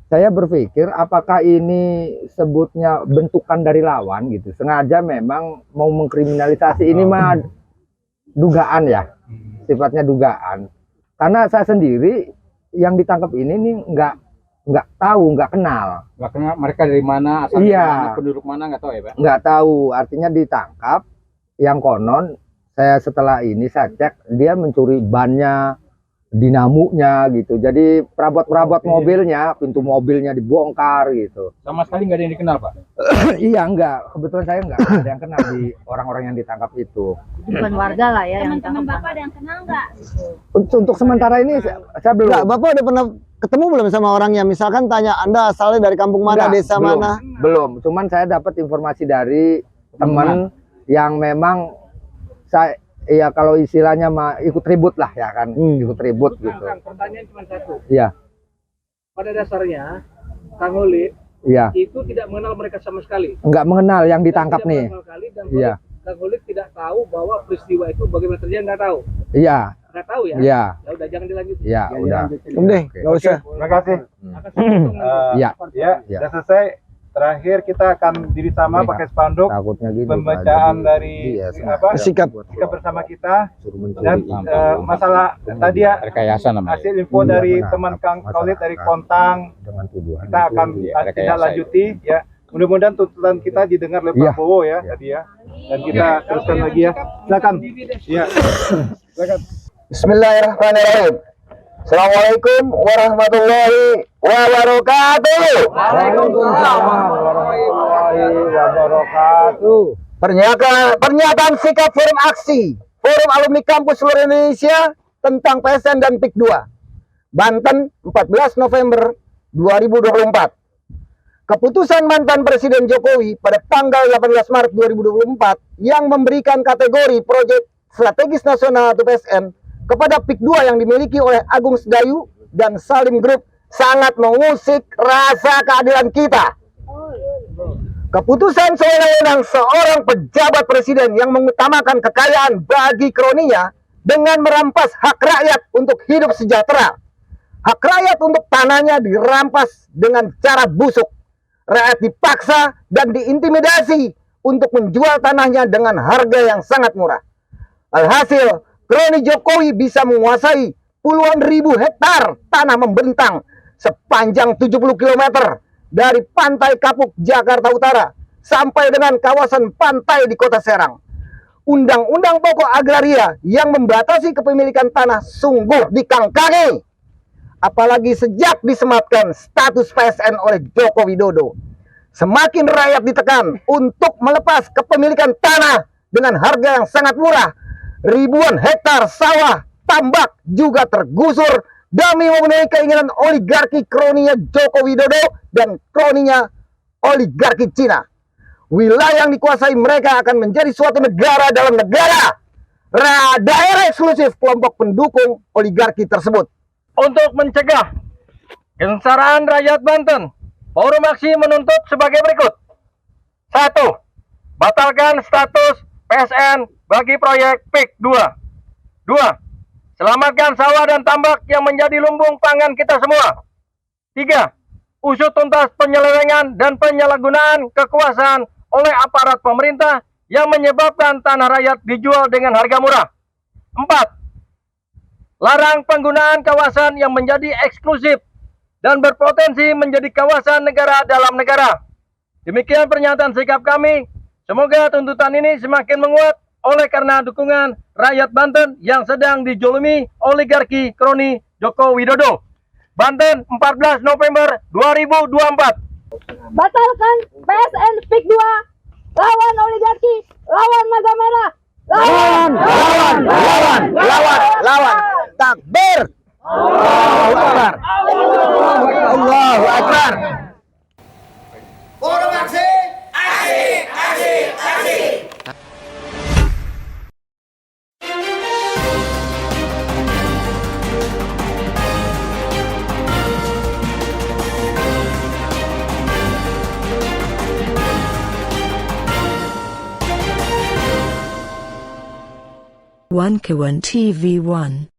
saya berpikir apakah ini sebutnya bentukan dari lawan gitu, sengaja memang mau mengkriminalisasi. Ini mah dugaan ya, sifatnya dugaan. Karena saya sendiri yang ditangkap ini nih nggak tahu, nggak kenal. Nggak kenal mereka dari mana, asal Iya. mana, penduduk mana, nggak tahu ya Pak? Nggak tahu, artinya ditangkap. Yang konon saya setelah ini saya cek dia mencuri bannya, dinamonya gitu. Jadi perabot-perabot mobilnya, pintu mobilnya dibongkar gitu. Sama sekali nggak ada yang dikenal Pak? Iya, enggak. Kebetulan saya enggak ada yang kenal di orang-orang yang ditangkap itu. Bukan warga lah ya yang Teman-teman Bapak ada yang kenal nggak? Untuk sementara ini saya belum. Nggak, Bapak udah pernah ketemu belum sama orangnya? Misalkan tanya Anda asalnya dari kampung mana, Enggak, desa belum, mana? Belum. Cuman saya dapat informasi dari teman yang memang saya, ya kalau istilahnya mah ikut ribut lah ya kan, ikut ribut gitu. Pertanyaan cuma satu. Iya, Pada dasarnya, Kang Oli iya. itu tidak mengenal mereka sama sekali. Enggak mengenal yang ditangkap Tidak nih. mengenal kali, dan Iya, Kang Oli tidak tahu bahwa peristiwa itu bagaimana terjadi, nggak tahu. iya, Nggak tahu ya? iya, Ya udah, jangan dilanjutin. iya, udah. Udah, nggak usah. Terima kasih. Iya, Ya, iya. sudah selesai. Terakhir kita akan diri sama Iya. pakai spanduk Takutnya gitu. pembacaan dari apa Sikap. sikap bersama kita Suruh mencuri. dan masalah tadi ya Rekayasa namanya. hasil info Iya, dari benar. teman Kang Masyarakat Khalid dari Kontang dengan tuduhan kita akan tidak lanjuti ya. Mudah-mudahan tuntutan kita didengar oleh Iya. Prabowo ya tadi ya. Dan kita teruskan lagi ya. Silakan. Iya. Silakan. Bismillahirrahmanirrahim. Assalamualaikum warahmatullahi wabarakatuh. Waalaikumsalam warahmatullahi wabarakatuh. Pernyataan sikap Forum Aksi Forum Alumni Kampus Seluruh Indonesia tentang PSN dan PIK 2 Banten 14 November 2024. Keputusan mantan Presiden Jokowi pada tanggal 18 Maret 2024 yang memberikan kategori proyek strategis nasional atau PSN kepada PIK 2 yang dimiliki oleh Agung Sedayu dan Salim Group sangat mengusik rasa keadilan kita. Keputusan sewenang-wenang seorang pejabat presiden yang mengutamakan kekayaan bagi kroninya dengan merampas hak rakyat untuk hidup sejahtera. Hak rakyat untuk tanahnya dirampas dengan cara busuk. Rakyat dipaksa dan diintimidasi untuk menjual tanahnya dengan harga yang sangat murah. Alhasil, kroni Jokowi bisa menguasai puluhan ribu hektar tanah membentang sepanjang 70 km dari pantai Kapuk, Jakarta Utara sampai dengan kawasan pantai di Kota Serang. Undang-undang pokok agraria yang membatasi kepemilikan tanah sungguh dikangkangi. Apalagi sejak disematkan status PSN oleh Joko Widodo. Semakin rakyat ditekan untuk melepas kepemilikan tanah dengan harga yang sangat murah. Ribuan hektar sawah, tambak juga tergusur demi memenuhi keinginan oligarki kroninya Joko Widodo dan kroninya oligarki Cina. Wilayah yang dikuasai mereka akan menjadi suatu negara dalam negara. Daerah eksklusif kelompok pendukung oligarki tersebut. Untuk mencegah kesengsaraan rakyat Banten, Forum Aksi menuntut sebagai berikut. 1. Batalkan status PSN bagi proyek PIK 2. 2. Selamatkan sawah dan tambak yang menjadi lumbung pangan kita semua. 3. Usut tuntas penyelewengan dan penyalahgunaan kekuasaan oleh aparat pemerintah yang menyebabkan tanah rakyat dijual dengan harga murah. 4. Larang penggunaan kawasan yang menjadi eksklusif dan berpotensi menjadi kawasan negara dalam negara. Demikian pernyataan sikap kami. Semoga tuntutan ini semakin menguat oleh karena dukungan rakyat Banten yang sedang dijolimi oligarki kroni Joko Widodo. Banten 14 November 2024. Batalkan PSN PIK 2, lawan oligarki, lawan naga merah, lawan. Takbir. Allahu Akbar. Allahu Akbar. Forum aksi. One K1 TV1